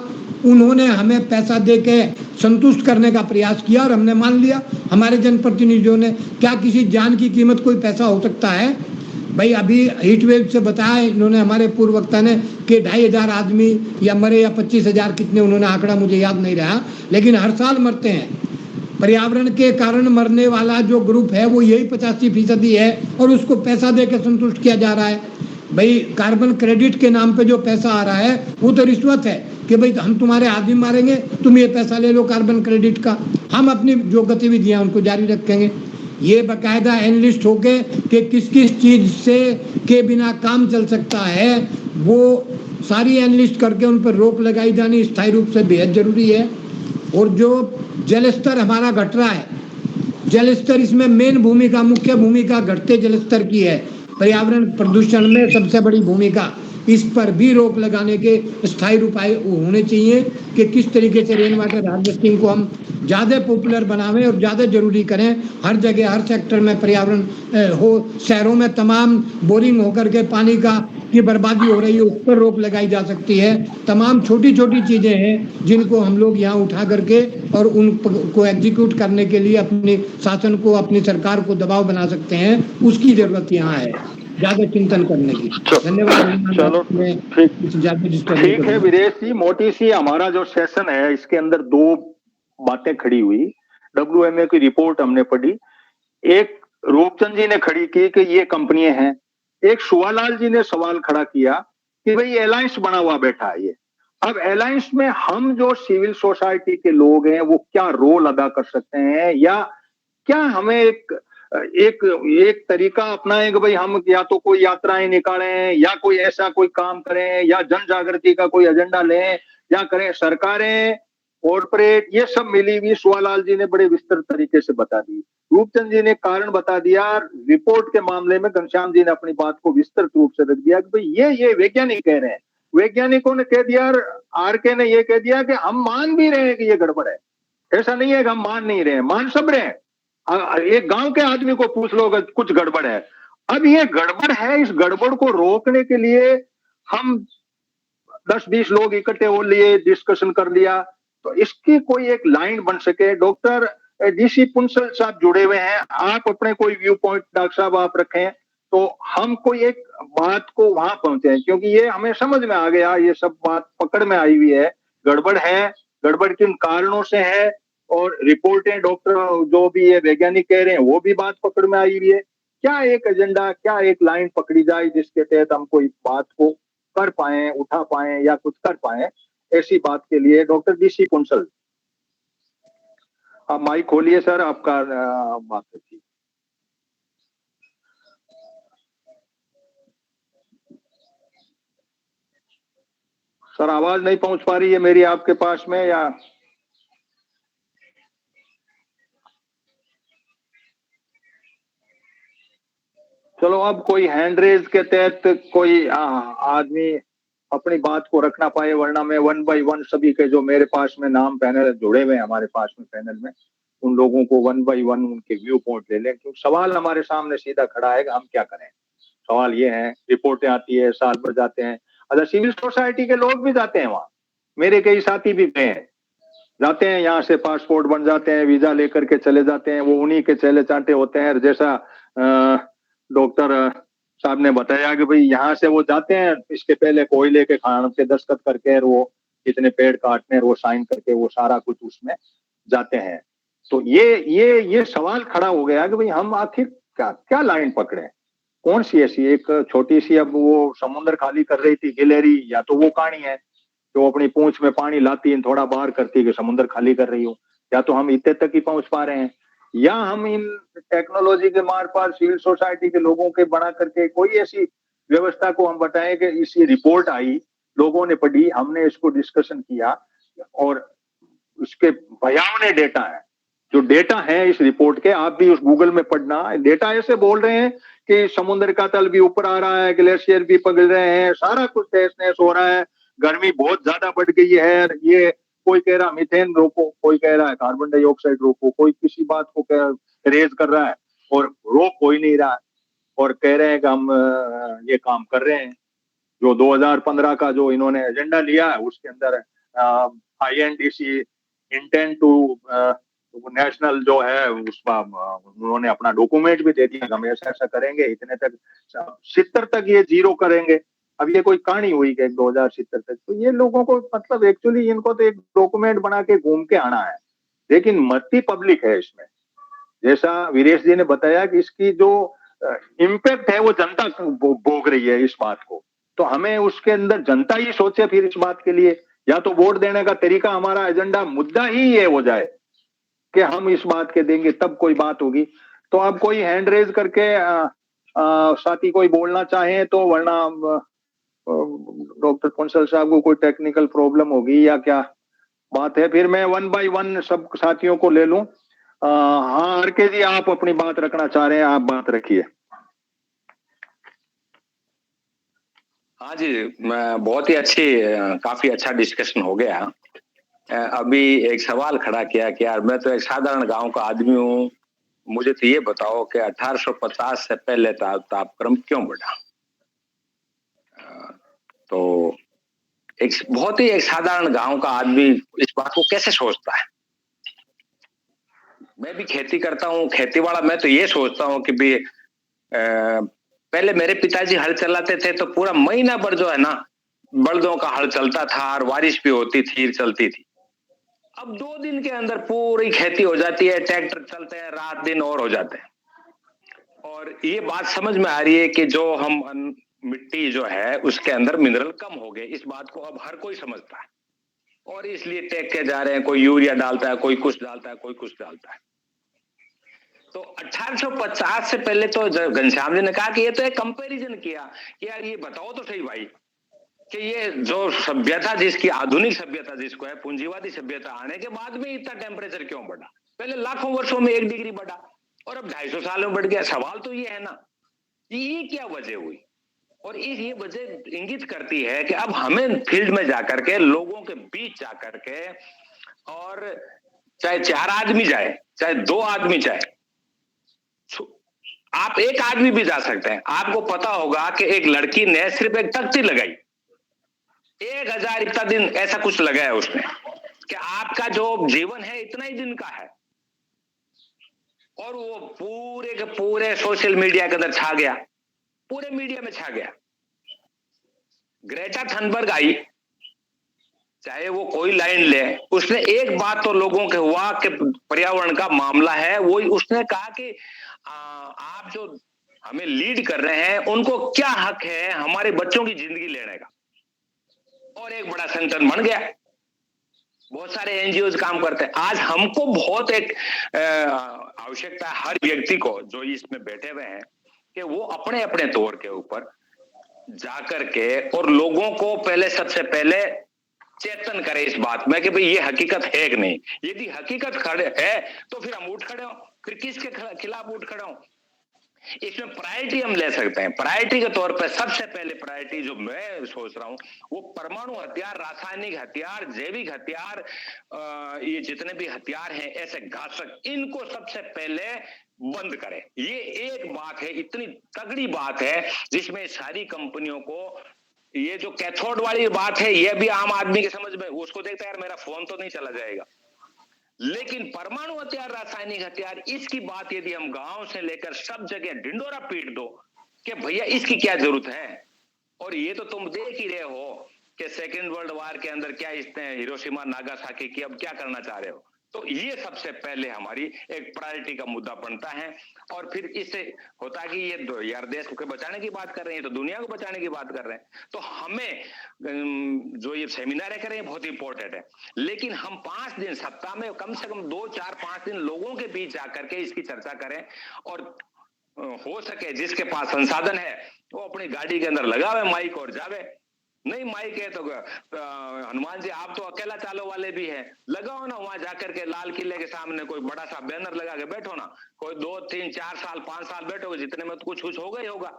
उन्होंने हमें पैसा दे के संतुष्ट करने का प्रयास किया और हमने मान लिया, हमारे जनप्रतिनिधियों ने। क्या किसी जान की कीमत कोई पैसा हो सकता है भाई? अभी हीट वेव से बताया इन्होंने, हमारे पूर्व वक्ता ने, कि 2500 आदमी या मरे या 25,000, कितने उन्होंने आंकड़ा मुझे याद नहीं रहा, लेकिन हर साल मरते हैं। पर्यावरण के कारण मरने वाला जो ग्रुप है वो यही 85% है, और उसको पैसा दे के संतुष्ट किया जा रहा है। भाई कार्बन क्रेडिट के नाम पे जो पैसा आ रहा है वो तो रिश्वत है कि भाई हम तुम्हारे आदमी मारेंगे, तुम ये पैसा ले लो कार्बन क्रेडिट का, हम अपनी जो गतिविधियां उनको जारी रखेंगे। ये बाकायदा एनालिस्ट होके कि किस किस चीज से के बिना काम चल सकता है, वो सारी एनालिस्ट करके उन पर रोक लगाई जानी स्थायी रूप से बेहद जरूरी है। और जो जल स्तर हमारा घट रहा है, जल स्तर इसमें मेन भूमिका, मुख्य भूमिका घटते जल स्तर की है। पर्यावरण प्रदूषण में सबसे बड़ी भूमिका, इस पर भी रोक लगाने के स्थायी उपाय होने चाहिए कि किस तरीके से रेन वाटर हार्वेस्टिंग को हम ज़्यादा पॉपुलर बनावें और ज़्यादा जरूरी करें। हर जगह हर सेक्टर में पर्यावरण हो। शहरों में तमाम बोरिंग होकर के पानी की बर्बादी हो रही है, उस पर रोक लगाई जा सकती है। तमाम छोटी छोटी चीज़ें हैं जिनको हम लोग यहाँ उठा करके और उनको एग्जीक्यूट करने के लिए अपने शासन को, अपनी सरकार को दबाव बना सकते हैं। उसकी जरूरत यहाँ है, ज्यादा चिंतन करने की। धन्यवाद। चलो ठीक है विदेश जी। मोटी सी हमारा जो सेशन है इसके अंदर दो बातें खड़ी हुई। WMA की रिपोर्ट हमने पढ़ी, एक रूपचंद जी ने खड़ी की कि ये कंपनियां हैं, एक सुवालाल जी ने सवाल खड़ा किया कि भाई अलायंस बना हुआ बैठा है ये। अब अलायंस में हम जो सिविल सोसाइटी के लोग हैं वो क्या रोल अदा कर सकते हैं, या क्या हमें एक तरीका अपनाएं कि भाई हम या तो कोई यात्राएं निकालें या कोई ऐसा कोई काम करें या जन जागृति का कोई एजेंडा लें या करें। सरकारें, कॉर्पोरेट, ये सब मिली हुई सुवालाल जी ने बड़े विस्तृत तरीके से बता दी। रूपचंद जी ने कारण बता दिया। रिपोर्ट के मामले में घनश्याम जी ने अपनी बात को विस्तृत रूप से रख दिया कि भाई ये वैज्ञानिक कह रहे हैं। वैज्ञानिकों ने कह दिया, RK ने ये कह दिया कि हम मान भी रहे हैं कि ये गड़बड़ है। ऐसा नहीं है कि हम मान नहीं रहे हैं, मान सब रहे हैं। एक गांव के आदमी को पूछ लो कि कुछ गड़बड़ है। अब ये गड़बड़ है, इस गड़बड़ को रोकने के लिए हम 10-20 लोग इकट्ठे हो लिए, डिस्कशन कर लिया, तो इसकी कोई एक लाइन बन सके। डॉक्टर DC पुंसल साहब जुड़े हुए हैं, आप अपने कोई व्यू पॉइंट डॉक्टर साहब आप रखें तो हम कोई एक बात को वहां पहुंचे, क्योंकि ये हमें समझ में आ गया, ये सब बात पकड़ में आई हुई है। गड़बड़ है, गड़बड़ किन कारणों से है, और रिपोर्टें डॉक्टर जो भी ये वैज्ञानिक कह रहे हैं वो भी बात पकड़ में आई हुई है। क्या एक एजेंडा, क्या एक लाइन पकड़ी जाए जिसके तहत हम कोई बात को कर पाए, उठा पाए या कुछ कर पाए, ऐसी बात के लिए डॉक्टर DC पुंसल आप माइक खोलिए सर, आपका बात रखिए। सर आवाज नहीं पहुंच पा रही है मेरी आपके पास में, या चलो अब कोई हैंड रेज के तहत कोई आदमी अपनी बात को रखना पाए, वरना मैं 1 by 1 सभी के जो मेरे पास में नाम पैनल जुड़े हुए हैं हमारे पास में पैनल में, उन लोगों को 1 by 1 उनके व्यू पॉइंट ले लें। क्योंकि सवाल हमारे सामने सीधा खड़ा है कि हम क्या करें। सवाल ये है, रिपोर्टें आती है, साल भर जाते हैं, अच्छा सिविल सोसाइटी के लोग भी जाते हैं वहां, मेरे कई साथी भी गए हैं, जाते हैं, यहाँ से पासपोर्ट बन जाते हैं, वीजा लेकर के चले जाते हैं, वो उन्हीं के चले चाटे होते हैं। जैसा डॉक्टर साहब ने बताया कि भाई यहाँ से वो जाते हैं, इसके पहले कोयले के खान पे दस्तखत करके वो कितने पेड़ काटने, वो साइन करके वो सारा कुछ उसमें जाते हैं। तो ये सवाल खड़ा हो गया कि भाई हम आखिर क्या लाइन पकड़े, कौन सी ऐसी एक छोटी सी, अब वो समुद्र खाली कर रही थी गिलहरी, या तो वो कहानी है जो अपनी पूंछ में पानी लाती है, थोड़ा बाहर करती है कि समुद्र खाली कर रही हो, या तो हम इतने तक ही पहुंच पा रहे हैं, या हम इन टेक्नोलॉजी के मार पार सिविल सोसाइटी के लोगों के बना करके कोई ऐसी व्यवस्था को हम बताएं कि इसी रिपोर्ट आई लोगों ने पढ़ी, हमने इसको डिस्कशन किया और उसके भयावने डेटा है, जो डेटा है इस रिपोर्ट के, आप भी उस गूगल में पढ़ना। डेटा ऐसे बोल रहे हैं कि समुद्र का तल भी ऊपर आ रहा है, ग्लेशियर भी पिघल रहे हैं, सारा कुछ तहस नहस हो रहा है, गर्मी बहुत ज्यादा बढ़ गई है। ये कोई कह रहा मीथेन रोको, कोई कह रहा है कार्बन डाइऑक्साइड रोको, कोई किसी बात को रेज कर रहा है और रोक कोई नहीं रहा है, और कह रहे हैं कि हम ये काम कर रहे हैं। जो 2015 का जो इन्होंने एजेंडा लिया है उसके अंदर INDC इंटेंट टू नेशनल जो है उसका उन्होंने अपना डॉक्यूमेंट भी दे दिया, हम ऐसा ऐसा करेंगे, इतने तक 70 तक ये जीरो करेंगे। अब ये कोई कहानी हुई कि 2070 तक, तो ये लोगों को मतलब एक्चुअली इनको तो एक डॉक्यूमेंट बना के घूम के आना है, लेकिन मती पब्लिक है इसमें। जैसा वीरेश जी ने बताया कि इसकी जो इम्पैक्ट है वो जनता भोग रही है इस बात को, तो हमें उसके अंदर जनता ही सोचे फिर इस बात के लिए, या तो वोट देने का तरीका हमारा एजेंडा मुद्दा ही ये हो जाए कि हम इस बात के देंगे तब कोई बात होगी। तो अब कोई हैंड रेज करके साथी कोई बोलना चाहे तो, वरना डॉक्टर कंसल साहब को कोई टेक्निकल प्रॉब्लम होगी या क्या बात है, फिर मैं 1 बाय 1 सब साथियों को ले लूं। हाँ RK जी, आप अपनी बात रखना चाह रहे हैं, आप बात रखिए। हाँ जी, बहुत ही काफी अच्छा डिस्कशन हो गया। अभी एक सवाल खड़ा किया कि यार मैं तो एक साधारण गांव का आदमी हूँ, मुझे तो ये बताओ कि 1850 से पहले तापक्रम क्यों बढ़ा। तो एक बहुत ही एक साधारण गांव का आदमी इस बात को कैसे सोचता है। मैं भी खेती करता हूँ, खेती वाला, मैं तो ये सोचता हूँ कि भी पहले मेरे पिताजी हल चलाते थे तो पूरा महीना भर जो है ना बलदों का हल चलता था और बारिश भी होती थी, चलती थी। अब 2 दिन के अंदर पूरी खेती हो जाती है, ट्रैक्टर चलते हैं, रात दिन और हो जाते हैं। और ये बात समझ में आ रही है कि जो हम मिट्टी जो है उसके अंदर मिनरल कम हो गए, इस बात को अब हर कोई समझता है और इसलिए टेक के जा रहे हैं। कोई यूरिया डालता है, कोई कुछ डालता है, कोई कुछ डालता है। तो 1850 से पहले तो घनश्याम जी ने कहा कि ये तो एक कंपैरिजन किया कि यार ये बताओ तो सही भाई कि ये जो सभ्यता जिसकी आधुनिक सभ्यता जिसको है पूंजीवादी सभ्यता, आने के बाद में इतना टेम्परेचर क्यों बढ़ा। पहले लाखों वर्षों में 1 डिग्री बढ़ा और अब 250 साल में बढ़ गया। सवाल तो ये है ना, ये क्या वजह हुई। और ये वजह इंगित करती है कि अब हमें फील्ड में जाकर के, लोगों के बीच जाकर के, और चाहे 4 आदमी जाए, चाहे 2 आदमी जाए, आप 1 आदमी भी जा सकते हैं। आपको पता होगा कि एक लड़की ने सिर्फ एक तख्ती लगाई, 1000 इतना दिन ऐसा कुछ लगाया उसने कि आपका जो जीवन है इतना ही दिन का है, और वो पूरे के पूरे सोशल मीडिया के अंदर छा गया, पूरे मीडिया में छा गया। ग्रेटा थनबर्ग आई, चाहे वो कोई लाइन ले, उसने एक बात तो लोगों के हुआ कि पर्यावरण का मामला है, वो उसने कहा कि आप जो हमें लीड कर रहे हैं उनको क्या हक है हमारे बच्चों की जिंदगी लेने का। और एक बड़ा संगठन बन गया, बहुत सारे NGOs काम करते हैं। आज हमको बहुत एक आवश्यकता है हर व्यक्ति को जो इसमें बैठे हुए हैं कि वो अपने अपने तौर के ऊपर जाकर के और लोगों को पहले सबसे पहले चेतन करे इस बात में कि भाई ये हकीकत है कि नहीं। यदि हकीकत खड़े है तो फिर हम उठ खड़े हो, फिर किसके खिलाफ उठ खड़े हो। इसमें प्रायोरिटी हम ले सकते हैं। प्रायोरिटी के तौर पर सबसे पहले प्रायोरिटी जो मैं सोच रहा हूं वो परमाणु हथियार, रासायनिक हथियार, जैविक हथियार, ये जितने भी हथियार हैं ऐसे घातक, इनको सबसे पहले बंद करें। ये एक बात है, इतनी तगड़ी बात है जिसमें सारी कंपनियों को, ये जो कैथोड वाली बात है ये भी आम आदमी के समझ में, उसको देखता है यार मेरा फोन तो नहीं चला जाएगा। लेकिन परमाणु हथियार, रासायनिक हथियार, इसकी बात यदि हम गांव से लेकर सब जगह ढिंडोरा पीट दो कि भैया इसकी क्या जरूरत है। और ये तो तुम देख ही रहे हो कि सेकेंड वर्ल्ड वॉर के अंदर क्या इसने हिरोशिमा नागासाकी की, अब क्या करना चाह रहे हो। तो ये सबसे पहले हमारी एक प्रायोरिटी का मुद्दा बनता है। और फिर इससे होता है कि ये यार देश को बचाने की बात कर रहे हैं तो दुनिया को बचाने की बात कर रहे हैं, तो हमें जो ये सेमिनार कर रहे हैं बहुत इंपॉर्टेंट है। लेकिन हम 5 दिन सप्ताह में कम से कम 2, 4, 5 दिन लोगों के बीच जाकर के इसकी चर्चा करें। और हो सके जिसके पास संसाधन है वो अपनी गाड़ी के अंदर लगावे माइक और जावे नहीं माइक है तो हनुमान जी आप तो अकेला चालो वाले भी हैं, लगाओ ना वहां जाकर के लाल किले के सामने कोई बड़ा सा बैनर लगा के बैठो ना, कोई 2 3 4 साल 5 साल बैठोगे, जितने में तो कुछ कुछ होगा ही होगा।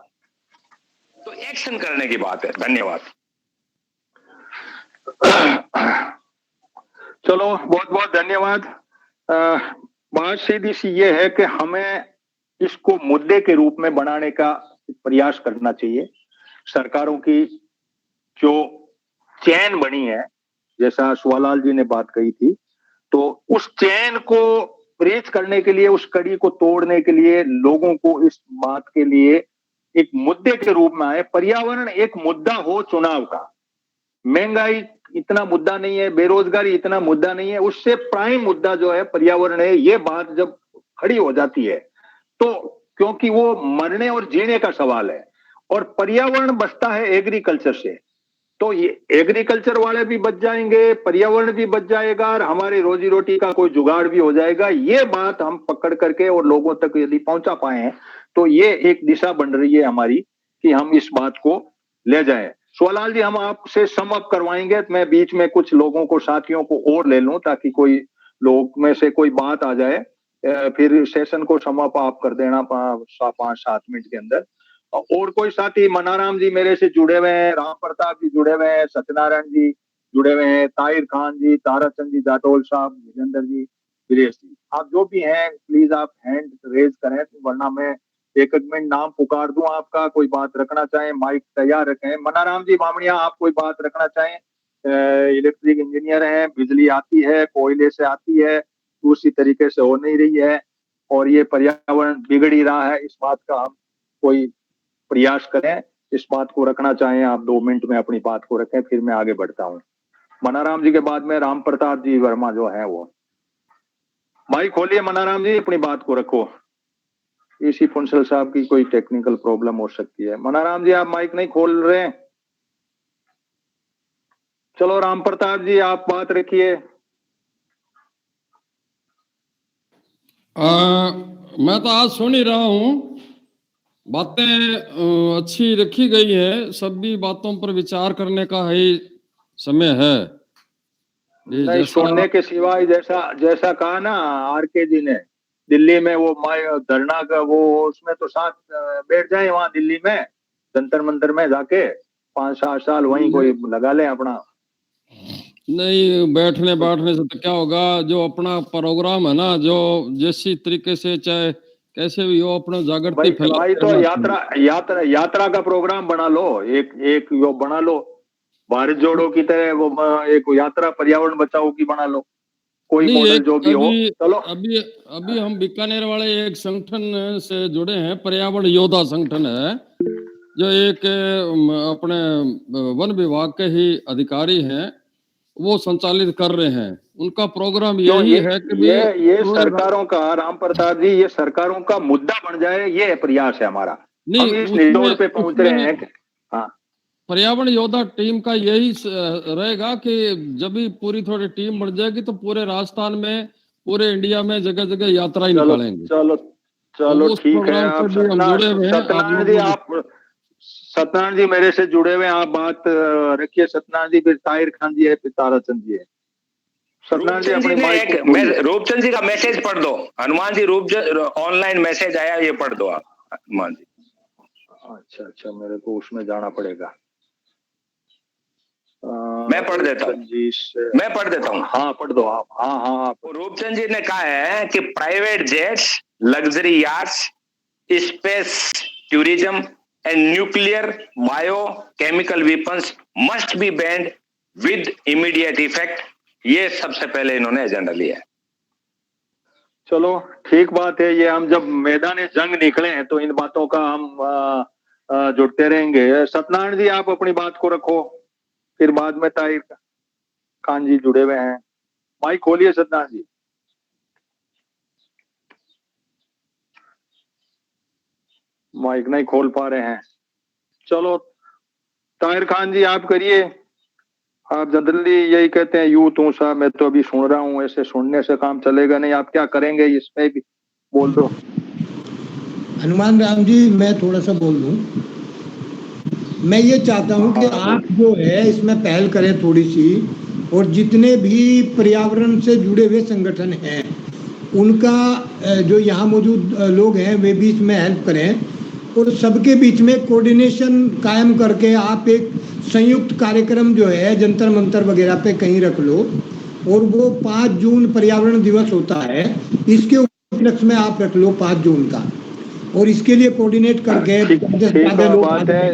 तो एक्शन करने की बात है। धन्यवाद। चलो बहुत बहुत धन्यवाद। बात सीधी सी ये है कि हमें इसको मुद्दे के रूप में बनाने का प्रयास करना चाहिए। सरकारों की जो चैन बनी है, जैसा सुवालाल जी ने बात कही थी, तो उस चैन को ब्रेक करने के लिए, उस कड़ी को तोड़ने के लिए लोगों को इस बात के लिए एक मुद्दे के रूप में आए। पर्यावरण एक मुद्दा हो चुनाव का, महंगाई इतना मुद्दा नहीं है, बेरोजगारी इतना मुद्दा नहीं है, उससे प्राइम मुद्दा जो है पर्यावरण है। ये बात जब खड़ी हो जाती है तो, क्योंकि वो मरने और जीने का सवाल है, और पर्यावरण बचता है एग्रीकल्चर से, तो ये एग्रीकल्चर वाले भी बच जाएंगे, पर्यावरण भी बच जाएगा, और हमारी रोजी रोटी का कोई जुगाड़ भी हो जाएगा। ये बात हम पकड़ करके और लोगों तक यदि पहुंचा पाए हैं तो ये एक दिशा बन रही है हमारी कि हम इस बात को ले जाएं। सुवालाल जी, हम आपसे सम अप करवाएंगे। मैं बीच में कुछ लोगों को, साथियों को और ले लूं ताकि कोई लोग में से कोई बात आ जाए, फिर सेशन को सम अप आप कर देना 5-7 मिनट के अंदर। और कोई साथी, मनाराम जी मेरे से जुड़े हुए हैं, राम प्रताप जी जुड़े हुए हैं, सत्यनारायण जी जुड़े हुए हैं, ताहिर खान जी, ताराचंद जी जाटोल साहब, विजेंद्र जी, वीरेश जी, आप जो भी हैं प्लीज आप हैंड रेज करें, वरना मैं एक मिनट नाम पुकार दूं आपका। कोई बात रखना चाहें माइक तैयार रखें। मनाराम जी बामणिया, आप कोई बात रखना चाहें? इलेक्ट्रिक इंजीनियर हैं, बिजली आती है, कोयले से आती है, दूसरी तरीके से हो नहीं रही है, और ये पर्यावरण बिगड़ ही रहा है, इस बात का हम कोई प्रयास करें। इस बात को रखना चाहें आप, 2 मिनट में अपनी बात को रखें, फिर मैं आगे बढ़ता हूं। मनाराम जी के बाद में राम प्रताप जी वर्मा जो है वो माइक खोलिए। मनाराम जी अपनी बात को रखो। इसी पुंसल साहब की कोई टेक्निकल प्रॉब्लम हो सकती है। मनाराम जी आप माइक नहीं खोल रहे हैं। चलो राम प्रताप जी आप बात रखिए। मैं तो आज सुन ही रहा हूँ, बातें अच्छी रखी गई है, सभी बातों पर विचार करने का है समय है। नहीं, सुनने के सिवाय जैसा कहा ना आरके जी ने, दिल्ली में वो धरना का वो, उसमें तो साथ बैठ जाए वहां दिल्ली में जंतर मंतर में जाके 5-7 साल वहीं कोई लगा ले अपना। नहीं, बैठने से तो क्या होगा, जो अपना प्रोग्राम है ना, जो जैसी तरीके से चाहे कैसे भी हो, अपना जागृति फैला। भाई तो यात्रा का प्रोग्राम बना लो, एक वो बना लो, भारत जोड़ो की तरह वो एक यात्रा पर्यावरण बचाओ की बना लो, कोई मॉडल जो भी हो। चलो अभी हम बीकानेर वाले एक संगठन से जुड़े हैं, पर्यावरण योद्धा संगठन है, जो एक अपने वन विभाग के ही अधिकारी हैं, वो संचालित कर रहे हैं। उनका प्रोग्राम यही है कि ये सरकारों का, राम प्रताप जी, ये सरकारों का मुद्दा बन जाए, ये प्रयास है हमारा। हम इस निचोड़ पे पहुंच रहे हैं। हाँ, पर्यावरण योद्धा टीम का यही रहेगा कि जब भी पूरी थोड़ी टीम बन जाएगी तो पूरे राजस्थान में, पूरे इंडिया में जगह जगह यात्रा ही निकालेंगे। चलो ठीक है। आप सत्यनारायण जी मेरे से जुड़े हुए, आप बात रखिए। सत्यनारायण जी, फिर ताहिर खान जी है, फिर ताराचंद जी है। सत्यनारायण जी अपनी माइक। रूपचंद जी का मैसेज पढ़ दो। हनुमान जी ऑनलाइन मैसेज आया, ये पढ़ दो आप हनुमान जी। अच्छा, मेरे को उसमें जाना पड़ेगा। मैं पढ़ देता हूँ। हाँ पढ़ दो आप। हाँ। रूपचंद जी ने कहा है कि private jets, luxury yards, space tourism and nuclear biochemical weapons must be banned with immediate effect। ये सबसे पहले इन्होंने एजेंडा लिया है। चलो ठीक बात है। ये हम जब मैदान जंग निकले हैं तो इन बातों का हम जुड़ते रहेंगे। सत्यनारायण जी आप अपनी बात को रखो, फिर बाद में ताहिर खान जी जुड़े हुए हैं। माइक खोलिए सत्यनारायण जी। माइक नहीं खोल पा रहे हैं। चलो ताहिर खान जी आप करिए। आप जनरली यही कहते हैं यू तू सा, मैं तो अभी सुन रहा हूँ, ऐसे सुनने से काम चलेगा नहीं। आप क्या करेंगे इस पे भी बोल दो। हनुमान राम जी मैं थोड़ा सा बोल दूं। मैं ये चाहता हूँ कि आप जो है इसमें पहल करें थोड़ी सी, और जितने भी पर्यावरण से जुड़े हुए संगठन हैं उनका जो यहाँ मौजूद लोग हैं वे भी इसमें हेल्प करें, और सबके बीच में कोऑर्डिनेशन कायम करके आप एक संयुक्त कार्यक्रम जो है जंतर मंतर वगैरह पे कहीं रख लो, और वो 5 जून पर्यावरण दिवस होता है, इसके उपलक्ष्य में आप रख लो 5 जून का, और इसके लिए कोऑर्डिनेट करके बात है।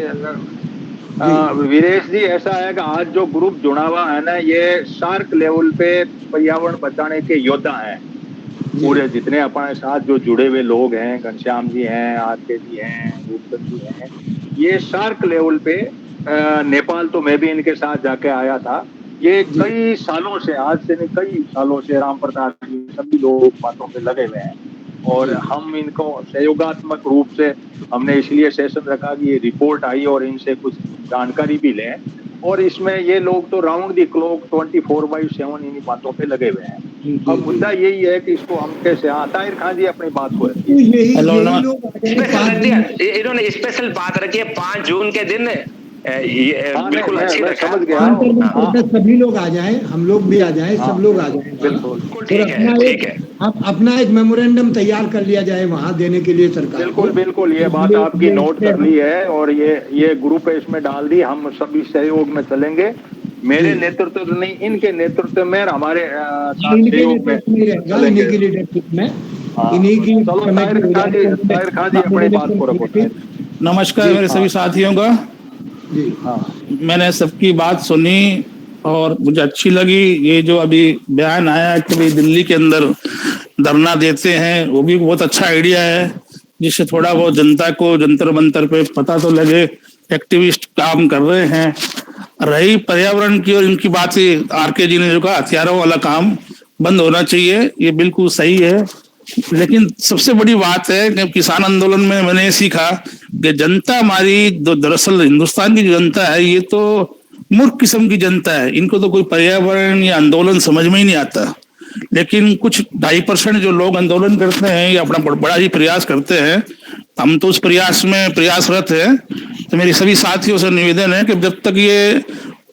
वीरेश जी, ऐसा है कि आज जो ग्रुप जुड़ा हुआ है ना, ये शार्क लेवल पे पर्यावरण बचाने के योद्धा हैं। पूरे जितने अपने साथ जो जुड़े हुए लोग हैं, घनश्याम जी हैं, आरके जी हैं, रूपचंद जी हैं, ये शार्क लेवल पे नेपाल तो मैं भी इनके साथ जाके आया था। ये कई सालों से, आज से नहीं कई सालों से राम प्रताप जी सभी लोग बातों पे लगे हुए हैं, और हम इनको सहयोगात्मक रूप से हमने इसलिए सेशन रखा कि ये रिपोर्ट आई और इनसे कुछ जानकारी भी लें, और इसमें ये लोग तो राउंड द क्लॉक 24/7 इन्हीं बातों पे लगे हुए हैं। अब मुद्दा यही है कि इसको हम कैसे, ताहिर खान जी अपनी बात को इन्होंने स्पेशल बात रखी है 5 जून के दिन, ये बिल्कुल अच्छी समझ गया। सभी लोग आ जाएं, हम लोग भी आ जाएं, सब लोग आ जाएं, बिल्कुल ठीक है। अपना एक मेमोरेंडम तैयार कर लिया जाए वहां देने के लिए सरकार। बिल्कुल बिल्कुल, ये बात आपकी नोट कर ली है, और ये ग्रुप है इसमें डाल दी, हम सभी सहयोग में चलेंगे। मेरे नेतृत्व नहीं, इनके नेतृत्व में, हमारे सहयोग में चलेंगे। ताहिर खान जी अपनी बात को रखो। नमस्कार मेरे सभी साथियों का। मैंने सबकी बात सुनी और मुझे अच्छी लगी। ये जो अभी बयान आया कि भाई दिल्ली के अंदर धरना देते हैं, वो भी बहुत अच्छा आइडिया है, जिससे थोड़ा बहुत जनता को जंतर मंतर पे पता तो लगे, एक्टिविस्ट काम कर रहे हैं। रही पर्यावरण की और इनकी बात, आरके जी ने जो कहा हथियारों वाला काम बंद होना चाहिए, ये बिल्कुल सही है। लेकिन सबसे बड़ी बात है कि किसान आंदोलन में मैंने ये सीखा कि जनता हमारी, दरअसल हिंदुस्तान की जो जनता है, ये तो मूर्ख किस्म की जनता है। इनको तो कोई पर्यावरण या आंदोलन समझ में ही नहीं आता। लेकिन कुछ 2.5% जो लोग आंदोलन करते हैं या अपना बड़ा ही प्रयास करते हैं, हम तो उस प्रयास में प्रयासरत हैं। तो मेरी सभी साथियों से निवेदन है कि जब तक ये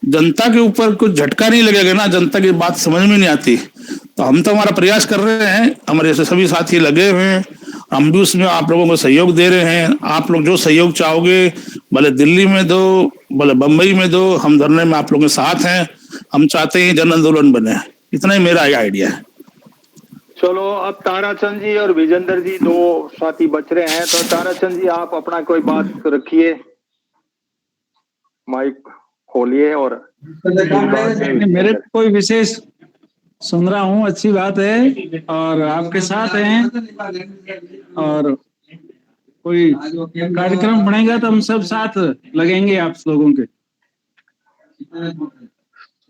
जनता के ऊपर कुछ झटका नहीं लगेगा ना, जनता की बात समझ में नहीं आती, तो हम तो हमारा प्रयास कर रहे हैं, हमारे सभी साथी लगे हुए हैं, हम भी उसमें आप लोगों को सहयोग दे रहे हैं। आप लोग जो सहयोग चाहोगे, भले दिल्ली में दो, भले बम्बई में दो, हम धरने में आप लोगों के साथ हैं। हम चाहते हैं जन आंदोलन बने, इतना ही मेरा आइडिया है। चलो, अब ताराचंद जी और विजेंद्र जी दो साथी बच रहे हैं, तो ताराचंद जी आप अपना कोई बात रखिए, माइक खोलिए। और मेरे कोई विशेष सुन रहा हूँ, अच्छी बात है, और आपके साथ हैं, और कोई कार्यक्रम बनेगा तो हम सब साथ लगेंगे आप लोगों के।